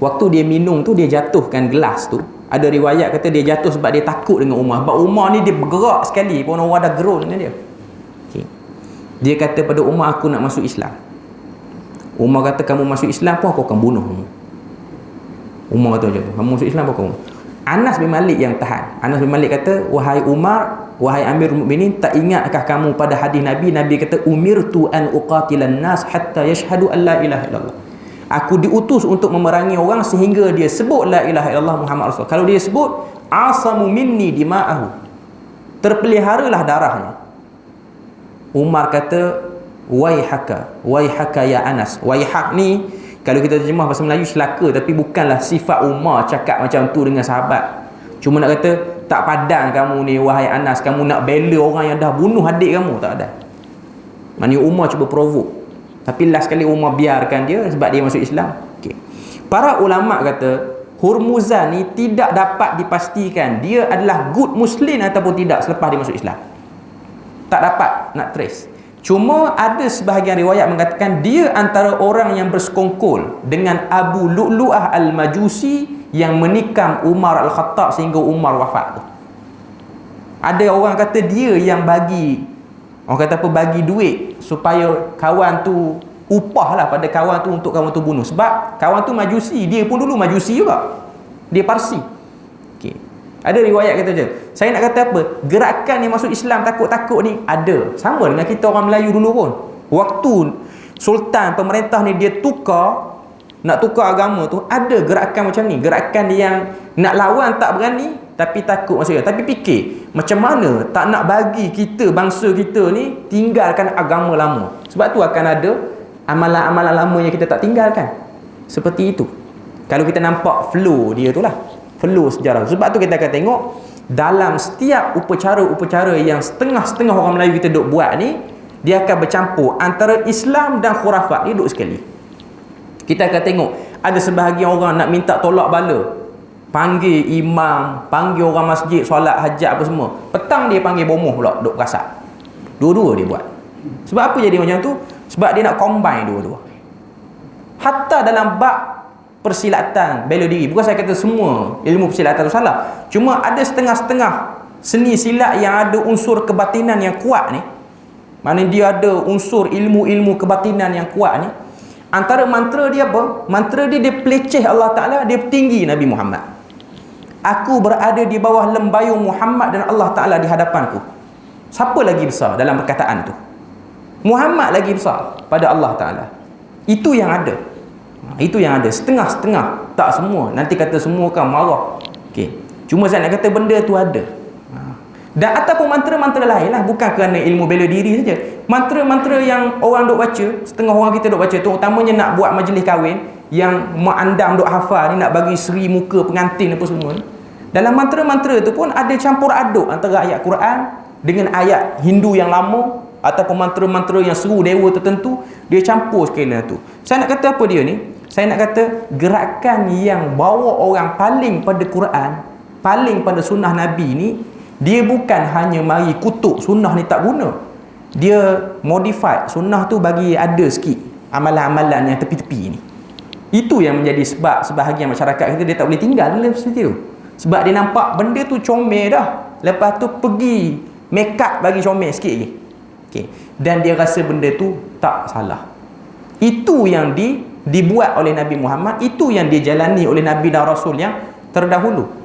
Waktu dia minum tu, dia jatuhkan gelas tu. Ada riwayat kata dia jatuh sebab dia takut dengan Umar. Sebab Umar ni dia bergerak sekali pun orang dah gerun dengan dia. Okay. Dia kata pada Umar, aku nak masuk Islam. Umar kata, kamu masuk Islam pun aku akan bunuh kamu. Umar kata macam tu, kamu masuk Islam pun aku bunuh. Anas bin Malik yang tahan. Anas bin Malik kata, wahai Umar, wahai Amirul Mukminin, tak ingatkah kamu pada hadis Nabi? Nabi kata, umirtu an uqatilan nas hatta yashhadu an la ilaha illallah. Aku diutus untuk memerangi orang sehingga dia sebut la ilaha illallah Muhammad Rasul. Kalau dia sebut, asamu minni dima'ahu, terpeliharalah darahnya. Umar kata, waihaka ya Anas. Waihak ni kalau kita terjemah bahasa Melayu celaka, tapi bukanlah sifat Umar cakap macam tu dengan sahabat. Cuma nak kata, tak padan kamu ni wahai Anas, kamu nak bela orang yang dah bunuh adik kamu, tak ada. Maksudnya Umar cuba provoke. Tapi last kali Umar biarkan dia sebab dia masuk Islam. Okay. Para ulama kata Hurmuzan ni tidak dapat dipastikan dia adalah good Muslim ataupun tidak selepas dia masuk Islam. Tak dapat nak trace. Cuma ada sebahagian riwayat mengatakan dia antara orang yang bersekongkol dengan Abu Lu'lu'ah Al-Majusi yang menikam Umar Al-Khattab sehingga Umar wafat tu. Ada orang kata dia yang bagi, orang kata apa, bagi duit supaya kawan tu, upah lah pada kawan tu untuk kawan tu bunuh. Sebab kawan tu Majusi, dia pun dulu Majusi juga, dia Parsi. Okay. Ada riwayat kata je. Saya nak kata apa, gerakan yang masuk Islam takut-takut ni ada. Sama dengan kita orang Melayu dulu pun. Waktu Sultan, pemerintah ni dia nak tukar agama tu, ada gerakan macam ni. Gerakan yang nak lawan tak berani, tapi takut maksudnya. Tapi fikir, macam mana tak nak bagi kita, bangsa kita ni tinggalkan agama lama. Sebab tu akan ada amalan-amalan lama yang kita tak tinggalkan. Seperti itu. Kalau kita nampak flow dia tu lah, flow sejarah. Sebab tu kita akan tengok dalam setiap upacara-upacara yang setengah-setengah orang Melayu kita duk buat ni, dia akan bercampur antara Islam dan khurafat. Dia duk sekali. Kita akan tengok ada sebahagian orang nak minta tolak bala, panggil imam, panggil orang masjid solat hajat apa semua. Petang dia panggil bomoh pula, duk perasak. Dua-dua dia buat. Sebab apa jadi macam tu? Sebab dia nak combine dua-dua. Hatta dalam bab persilatan, bela diri, bukan saya kata semua ilmu persilatan tu salah. Cuma ada setengah-setengah seni silat yang ada unsur kebatinan yang kuat ni. Maknanya dia ada unsur ilmu-ilmu kebatinan yang kuat ni. Antara mantra dia apa? Mantra dia peleceh Allah Ta'ala, dia tinggi Nabi Muhammad. Aku berada di bawah lembayung Muhammad dan Allah Ta'ala di hadapanku. Siapa lagi besar dalam perkataan tu? Muhammad lagi besar pada Allah Ta'ala. Itu yang ada. Itu yang ada. Setengah-setengah, tak semua. Nanti kata semua kan marah. Okay. Cuma saya nak kata benda tu ada. Dan ataupun mantra-mantra lain lah, bukan kerana ilmu bela diri saja. Mantra-mantra yang orang duk baca, setengah orang kita duk baca tu, utamanya nak buat majlis kahwin, yang mak andam duk hafal ni, nak bagi seri muka pengantin apa semua ni. Dalam mantra-mantra tu pun ada campur aduk antara ayat Quran dengan ayat Hindu yang lama, ataupun mantra-mantra yang seru dewa tertentu, dia campur sekali tu. Saya nak kata apa dia ni? Saya nak kata gerakan yang bawa orang paling pada Quran, paling pada sunnah Nabi ni, dia bukan hanya mari kutuk sunnah ni tak guna. Dia modify sunnah tu, bagi ada sikit amalan-amalan yang tepi-tepi ni. Itu yang menjadi sebab sebahagian masyarakat kita dia tak boleh tinggal dalam seperti tu. Sebab dia nampak benda tu comel dah, lepas tu pergi make up bagi comel sikit lagi. Okay. Dan dia rasa benda tu tak salah. Itu yang dibuat oleh Nabi Muhammad, itu yang dijalani oleh Nabi dan Rasul yang terdahulu.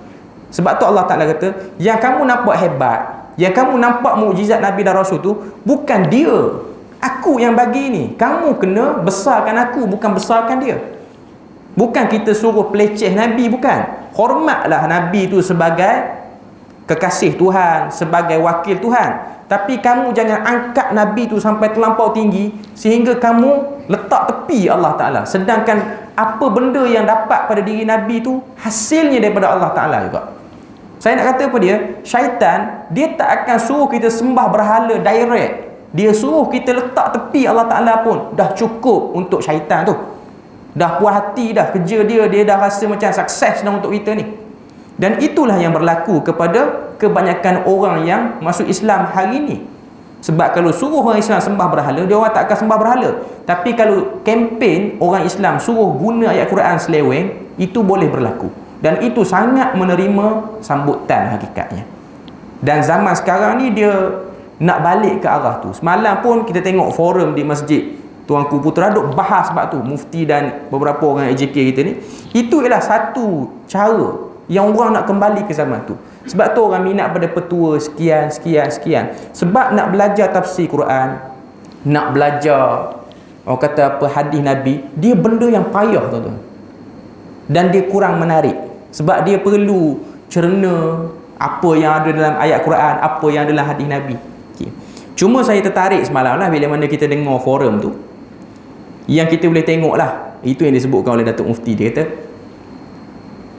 Sebab tu Allah Ta'ala kata, yang kamu nak buat hebat, Yang kamu nampak mukjizat Nabi dan Rasul tu bukan dia. Aku yang bagi ni. Kamu kena besarkan aku, bukan besarkan dia. Bukan kita suruh peleceh Nabi, bukan. Hormatlah Nabi tu sebagai kekasih Tuhan, sebagai wakil Tuhan. Tapi kamu jangan angkat Nabi tu sampai terlampau tinggi sehingga kamu letak tepi Allah Ta'ala. Sedangkan apa benda yang dapat pada diri Nabi tu hasilnya daripada Allah Ta'ala juga. Saya nak kata apa dia? Syaitan, dia tak akan suruh kita sembah berhala direct. Dia suruh kita letak tepi Allah Ta'ala pun dah cukup untuk syaitan tu. Dah puas hati dah kerja dia, dia dah rasa macam sukses dah untuk kita ni. Dan itulah yang berlaku kepada kebanyakan orang yang masuk Islam hari ni. Sebab kalau suruh orang Islam sembah berhala, dia orang tak akan sembah berhala. Tapi kalau kempen orang Islam suruh guna ayat Quran seleweng, itu boleh berlaku. Dan itu sangat menerima sambutan hakikatnya. Dan zaman sekarang ni dia nak balik ke arah tu. Semalam pun kita tengok forum di masjid Tuanku Putra duk bahas sebab tu, mufti dan beberapa orang AJK kita ni. Itu ialah satu cara yang orang nak kembali ke zaman tu. Sebab tu orang minat pada petua sekian. Sebab nak belajar tafsir Quran, nak belajar orang kata apa hadis Nabi, dia benda yang payah tuan-tuan. Dan dia kurang menarik. Sebab dia perlu cerna apa yang ada dalam ayat Quran, apa yang ada dalam hadis Nabi. Okay. Cuma saya tertarik semalam lah bila mana kita dengar forum tu. Yang kita boleh tengok lah, itu yang disebutkan oleh Datuk Mufti. Dia kata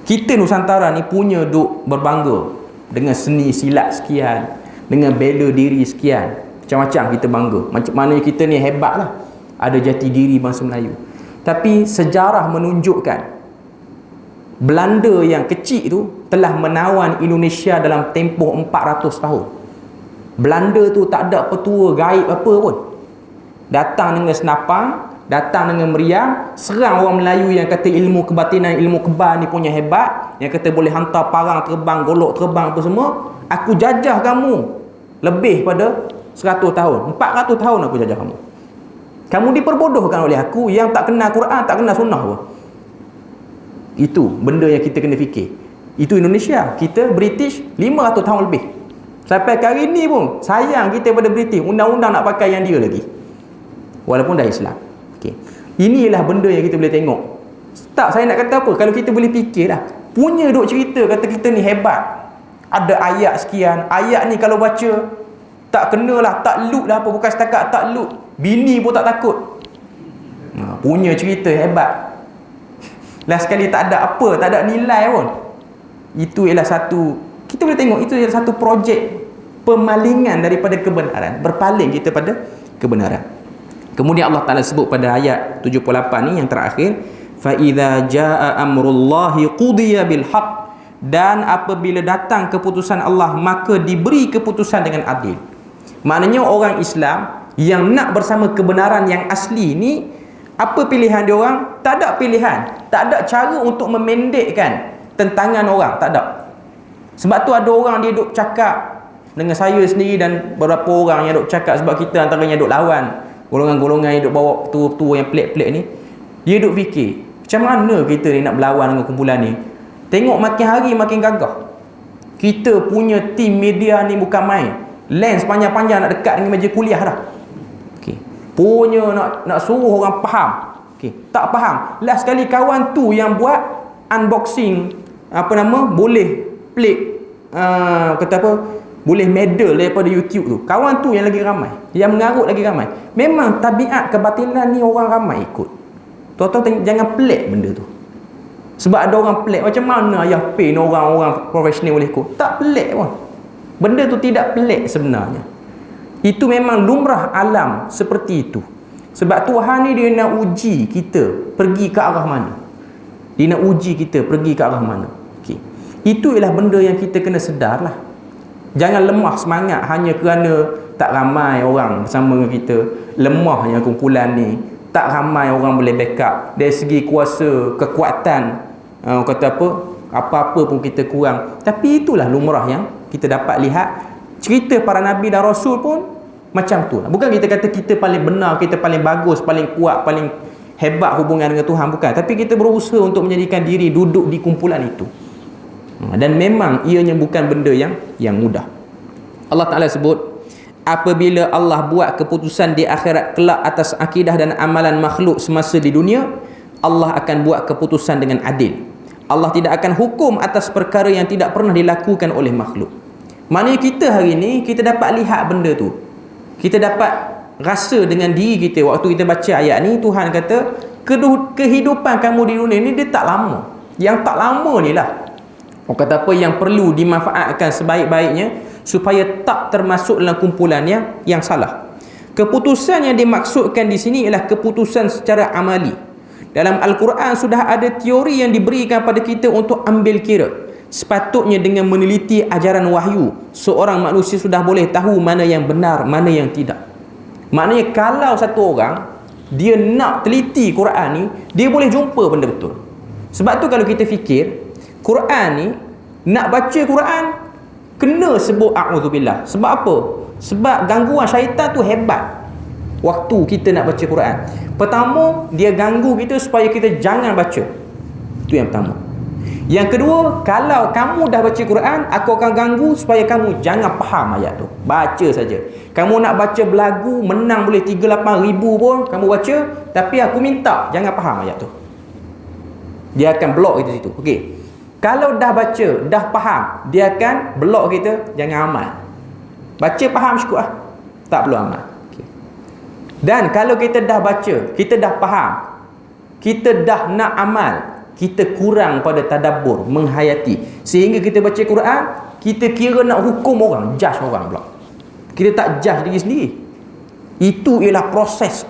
kita Nusantara ni punya duk berbangga dengan seni silat sekian, dengan bela diri sekian, macam-macam kita bangga. Macam mana kita ni hebat lah, ada jati diri bangsa Melayu. Tapi sejarah menunjukkan Belanda yang kecil tu telah menawan Indonesia dalam tempoh 400 tahun. Belanda tu tak ada petua gaib apa pun. Datang dengan senapang, datang dengan meriam, serang orang Melayu yang kata ilmu kebatinan, ilmu kebal ni punya hebat, yang kata boleh hantar parang terbang, golok terbang apa semua. Aku jajah kamu lebih pada 100 tahun, 400 tahun aku jajah kamu. Kamu diperbodohkan oleh aku yang tak kenal Quran, tak kenal sunnah pun. Itu benda yang kita kena fikir. Itu Indonesia, kita British 500 tahun lebih. Sampai hari ni pun sayang kita pada British, undang-undang nak pakai yang dia lagi, walaupun dah Islam. Okay. Inilah benda yang kita boleh tengok. Tak, saya nak kata apa, kalau kita boleh fikir lah, punya duk cerita kata kita ni hebat, ada ayat sekian, ayat ni kalau baca tak kenalah, tak loot lah apa, bukan setakat tak loot, bini pun tak takut. Punya cerita hebat. Last sekali tak ada apa, tak ada nilai pun. Itu ialah satu, kita boleh tengok, itu ialah satu projek pemalingan daripada kebenaran, berpaling kita pada kebenaran. Kemudian Allah Ta'ala sebut pada ayat 78 ni yang terakhir, fa idza jaa amrullahi qudiya bil haqq, dan apabila datang keputusan Allah maka diberi keputusan dengan adil. Maknanya orang Islam yang nak bersama kebenaran yang asli ni, apa pilihan dia orang? Tak ada pilihan, tak ada cara untuk memendekkan tentangan orang, tak ada. Sebab tu ada orang dia duk cakap dengan saya sendiri dan beberapa orang yang duk cakap, sebab kita antaranya duk lawan golongan-golongan yang duk bawa tua-tua yang pelik-pelik ni. Dia duk fikir, macam mana kita ni nak berlawan dengan kumpulan ni? Tengok makin hari makin gagah. Kita punya tim media ni bukan main. Lens panjang-panjang nak dekat dengan meja kuliah dah. Okay. Punya nak suruh orang faham. Okay. Tak faham. Last sekali kawan tu yang buat unboxing boleh plate kata apa, boleh medal daripada YouTube tu. Kawan tu yang lagi ramai, yang mengarut lagi ramai. Memang tabiat kebatilan ni orang ramai ikut. Tuan-tuan jangan pelik benda tu. Sebab ada orang pelik, macam mana ayah pin orang-orang profesional boleh ikut? Tak pelik pun. Benda tu tidak pelik sebenarnya. Itu memang lumrah alam seperti itu. Sebab Tuhan ni dia nak uji kita pergi ke arah mana. Dia nak uji kita pergi ke arah mana. Okay. Itu ialah benda yang kita kena sedar lah. Jangan lemah semangat hanya kerana tak ramai orang bersama dengan kita. Lemahnya kumpulan ni, tak ramai orang boleh backup. Dari segi kuasa, kekuatan, kata apa-apa pun kita kurang. Tapi itulah lumrah yang kita dapat lihat. Cerita para Nabi dan Rasul pun macam tu. Bukan kita kata kita paling benar, kita paling bagus, paling kuat, paling hebat hubungan dengan Tuhan, bukan. Tapi kita berusaha untuk menjadikan diri duduk di kumpulan itu. Dan memang ianya bukan benda yang mudah. Allah Ta'ala sebut, apabila Allah buat keputusan di akhirat kelak atas akidah dan amalan makhluk semasa di dunia, Allah akan buat keputusan dengan adil. Allah tidak akan hukum atas perkara yang tidak pernah dilakukan oleh makhluk. Maknanya kita hari ni, kita dapat lihat benda tu. Kita dapat rasa dengan diri kita waktu kita baca ayat ni. Tuhan kata, kehidupan kamu di dunia ni dia tak lama. Yang tak lama ni lah, orang kata apa, yang perlu dimanfaatkan sebaik-baiknya supaya tak termasuk dalam kumpulan yang salah. Keputusan yang dimaksudkan di sini ialah keputusan secara amali. Dalam Al-Quran sudah ada teori yang diberikan pada kita untuk ambil kira. Sepatutnya dengan meneliti ajaran wahyu, seorang manusia sudah boleh tahu mana yang benar, mana yang tidak. Maknanya kalau satu orang dia nak teliti Quran ni, dia boleh jumpa benda betul. Sebab tu kalau kita fikir Quran ni, nak baca Quran kena sebut a'udzubillah. Sebab apa? Sebab gangguan syaitan tu hebat waktu kita nak baca Quran. Pertama, dia ganggu kita supaya kita jangan baca. Itu yang pertama. Yang kedua, kalau kamu dah baca Quran, aku akan ganggu supaya kamu jangan faham ayat tu. Baca saja. Kamu nak baca belagu, menang boleh 38,000 pun kamu baca, tapi aku minta jangan faham ayat tu. Dia akan blok kita situ. Okey. Kalau dah baca, dah faham, dia akan blok kita, jangan amal. Baca faham cukup lah, tak perlu amal. Okay. Dan kalau kita dah baca, kita dah faham, kita dah nak amal, kita kurang pada tadabbur, menghayati. Sehingga kita baca Quran, kita kira nak hukum orang, judge orang pula. Kita tak judge diri sendiri. Itu ialah proses.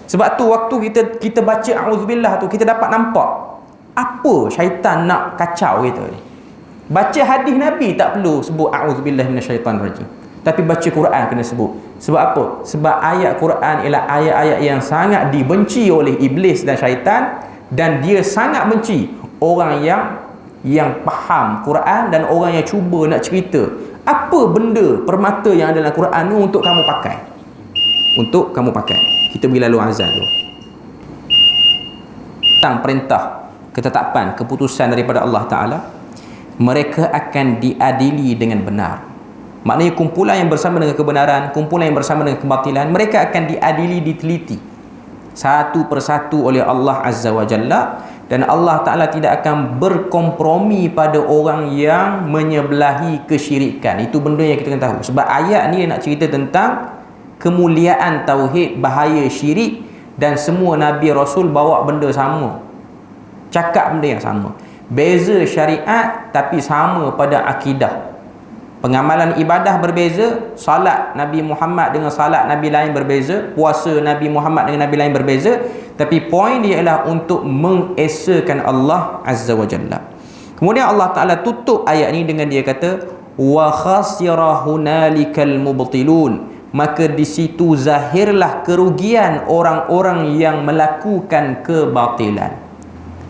Sebab tu waktu kita baca a'udzubillah tu, kita dapat nampak apa syaitan nak kacau kita ni. Baca hadis Nabi tak perlu sebut a'udzubillah minasyaitanirrajim, tapi baca Quran kena sebut. Sebab apa? Sebab ayat Quran ialah ayat-ayat yang sangat dibenci oleh iblis dan syaitan, dan dia sangat benci orang yang faham Quran dan orang yang cuba nak cerita apa benda permata yang ada dalam Quran ni untuk kamu pakai. Kita pergi lalu azan dulu. Tentang perintah, ketetapan, keputusan daripada Allah Ta'ala, mereka akan diadili dengan benar. Maknanya kumpulan yang bersama dengan kebenaran, kumpulan yang bersama dengan kebatilan, mereka akan diadili, diteliti satu persatu oleh Allah Azza wa Jalla. Dan Allah Ta'ala tidak akan berkompromi pada orang yang menyebelahi kesyirikan. Itu benda yang kita kena tahu. Sebab ayat ni nak cerita tentang kemuliaan tauhid, bahaya syirik, dan semua Nabi Rasul bawa benda sama, cakap benda yang sama. Beza syariat tapi sama pada akidah. Pengamalan ibadah berbeza, salat Nabi Muhammad dengan salat Nabi lain berbeza, puasa Nabi Muhammad dengan Nabi lain berbeza, tapi poin dia ialah untuk mengesakan Allah Azza wa Jalla. Kemudian Allah Ta'ala tutup ayat ni dengan dia kata, wa khasira hunalikal mubtilun, maka di situ zahirlah kerugian orang-orang yang melakukan kebatilan.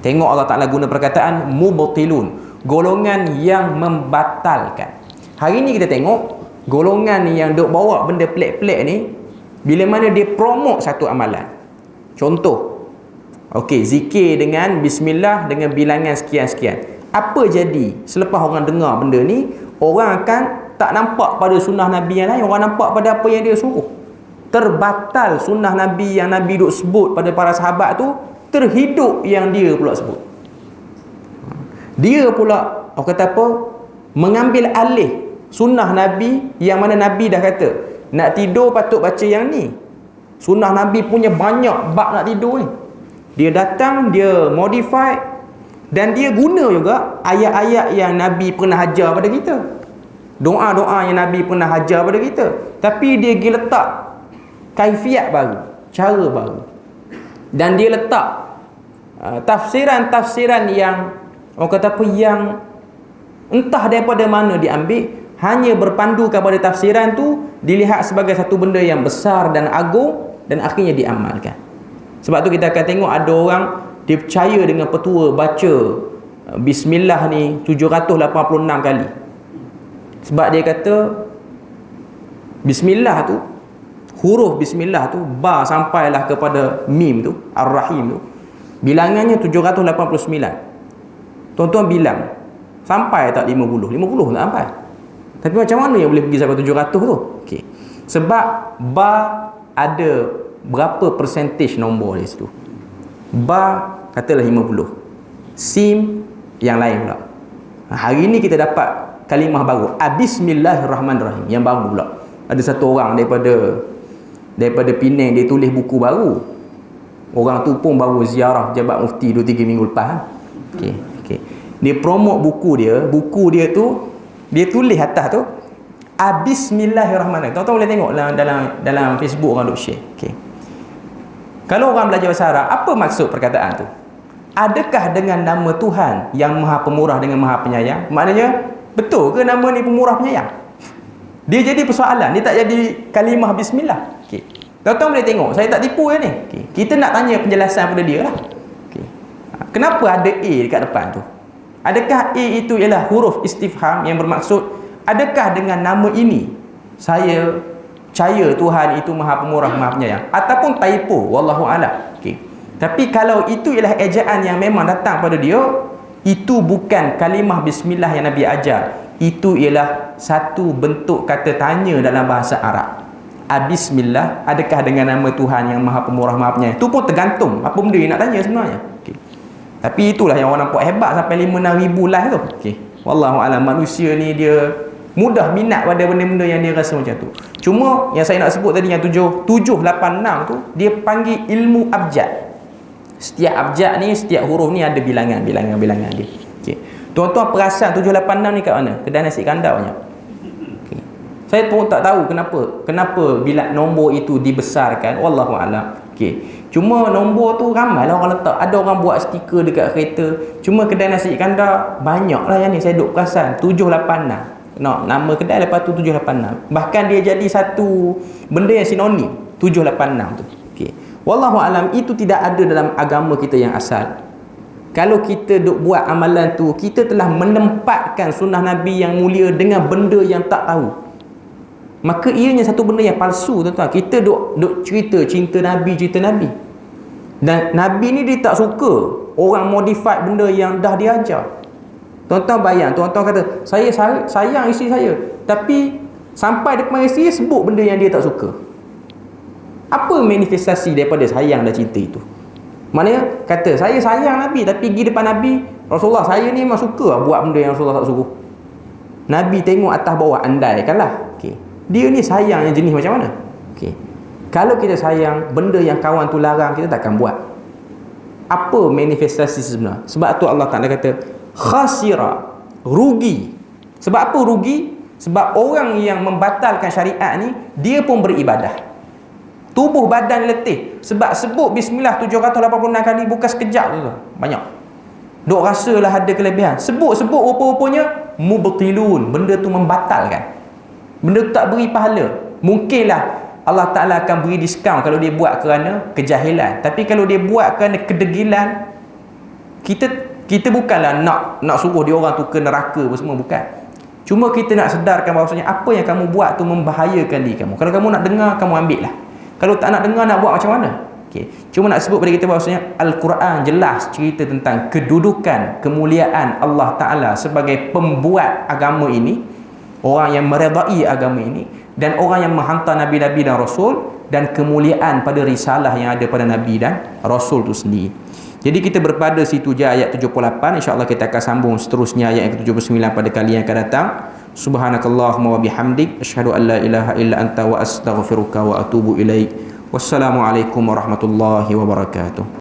Tengok Allah Ta'ala guna perkataan mubtilun, golongan yang membatalkan. Hari ni kita tengok golongan yang duk bawa benda pelik-pelik ni, bila mana dia promote satu amalan. Contoh, okey, zikir dengan bismillah dengan bilangan sekian-sekian. Apa jadi selepas orang dengar benda ni? Orang akan tak nampak pada sunnah Nabi yang lain, orang nampak pada apa yang dia suruh. Terbatal sunnah Nabi yang Nabi duk sebut pada para sahabat tu, terhidup yang dia pula sebut. Dia pula, orang kata apa, mengambil alih sunnah Nabi yang mana Nabi dah kata nak tidur patut baca yang ni. Sunnah Nabi punya banyak bab nak tidur ni. Dia datang, dia modify, dan dia guna juga ayat-ayat yang Nabi pernah ajar pada kita, doa-doa yang Nabi pernah ajar pada kita, tapi dia pergi letak kaifiat baru, cara baru, dan dia letak tafsiran-tafsiran yang orang kata apa, yang entah daripada mana diambil, hanya berpandu kepada tafsiran tu, dilihat sebagai satu benda yang besar dan agung, dan akhirnya diamalkan. Sebab tu kita akan tengok ada orang dia percaya dengan petua baca bismillah ni 786 kali. Sebab dia kata bismillah tu, huruf bismillah tu, ba sampailah kepada mim tu, ar-rahim tu, bilangannya 789. Tuan-tuan bilang, sampai tak 50? 50 tak sampai. Tapi macam mana yang boleh pergi sampai 700 tu? Okey. Sebab bar ada berapa percentage nombor di situ. Bar katalah 50. Sim yang lain pula. Hari ni kita dapat kalimah baru, Bismillahirrahmanirrahim, yang baru pula. Ada satu orang daripada Penang, dia tulis buku baru. Orang tu pun baru ziarah Jabat Mufti 2-3 minggu lepas. Okey. Dia promote buku dia tu dia tulis atas tu Bismillahirrahmanirrahim. Tuan-tuan boleh tengok dalam Facebook orang duk share. Okey. Kalau orang belajar bahasa Arab, apa maksud perkataan tu? Adakah dengan nama Tuhan yang Maha Pemurah dengan Maha Penyayang? Maknanya betul ke nama ni Pemurah Penyayang? Dia jadi persoalan, dia tak jadi kalimah bismillah. Okey. Tuan-tuan boleh tengok, saya tak tipu ya ni. Okay. Kita nak tanya penjelasan pada dia lah. Okay. Kenapa ada A dekat depan tu? Adakah A itu ialah huruf istifham yang bermaksud, adakah dengan nama ini saya percaya Tuhan itu Maha Pemurah, Maha Penyayang? Ataupun typo, wallahu a'lam. Okay. Tapi kalau itu ialah ejaan yang memang datang pada dia, itu bukan kalimah bismillah yang Nabi ajar. Itu ialah satu bentuk kata tanya dalam bahasa Arab. Bismillah, adakah dengan nama Tuhan yang Maha Pemurah, Maha Penyayang? Itu pun tergantung apa benda yang nak tanya sebenarnya. Okay. Tapi itulah yang orang nampak hebat sampai 5-6 ribu live tu. Okay. Wallahu a'lam, manusia ni dia mudah minat pada benda-benda yang dia rasa macam tu. Cuma yang saya nak sebut tadi yang 786 tu, dia panggil ilmu abjad. Setiap abjad ni, setiap huruf ni ada bilangan dia. Okay. Tuan-tuan perasan 786 ni kat mana? Kedai nasi kandar banyak. Saya pun tak tahu kenapa bila nombor itu dibesarkan, wallahu a'lam. Okey. Cuma nombor tu ramailah orang letak. Ada orang buat stiker dekat kereta. Cuma kedai nasi kandar banyaklah yang ni saya duk perasan 786. Nama kedai lepas tu 786. Bahkan dia jadi satu benda yang sinonim 786 tu. Okey. Wallahu a'lam, itu tidak ada dalam agama kita yang asal. Kalau kita duk buat amalan tu, kita telah menempatkan sunnah Nabi yang mulia dengan benda yang tak tahu. Maka ianya satu benda yang palsu, tuan-tuan. Kita duk cerita Nabi. Dan Nabi ni dia tak suka orang modify benda yang dah diajar. Tuan-tuan bayang, tuan-tuan kata, saya sayang isteri saya, tapi sampai depan isteri sebut benda yang dia tak suka. Apa manifestasi daripada sayang dan cinta itu? Maknanya kata, saya sayang Nabi, tapi pergi depan Nabi, Rasulullah, saya ni memang suka buat benda yang Rasulullah tak suruh. Nabi tengok atas bawah, andaikanlah. Okay. Dia ni sayang yang jenis macam mana? Okay. Kalau kita sayang benda yang kawan tu larang, kita takkan buat. Apa manifestasi sebenar? Sebab tu Allah Ta'ala kata khasira, rugi. Sebab apa rugi? Sebab orang yang membatalkan syariat ni, dia pun beribadah, tubuh badan letih. Sebab sebut bismillah 786 kali bukan sekejap tu, banyak. Duk rasalah ada kelebihan. Sebut rupa-rupanya mubtilun, benda tu membatalkan. Benda tu tak beri pahala. Mungkinlah Allah Ta'ala akan beri diskaun kalau dia buat kerana kejahilan. Tapi kalau dia buat kerana kedegilan, kita bukanlah nak suruh dia orang tu ke neraka apa semua, bukan. Cuma kita nak sedarkan bahawasanya apa yang kamu buat tu membahayakan diri kamu. Kalau kamu nak dengar, kamu ambil lah. Kalau tak nak dengar, nak buat macam mana? Okay. Cuma nak sebut pada kita bahawasanya Al-Quran jelas cerita tentang kedudukan, kemuliaan Allah Ta'ala sebagai pembuat agama ini, orang yang meredai agama ini, dan orang yang menghantar Nabi-Nabi dan Rasul, dan kemuliaan pada risalah yang ada pada Nabi dan Rasul itu sendiri. Jadi kita berpada situ je ayat 78. InsyaAllah kita akan sambung seterusnya ayat yang ke-79 pada kali yang akan datang. Subhanakallahumma wa bihamdik, asyhadu an la ilaha illa anta wa astaghfiruka wa atubu ilaik. Wassalamualaikum warahmatullahi wabarakatuh.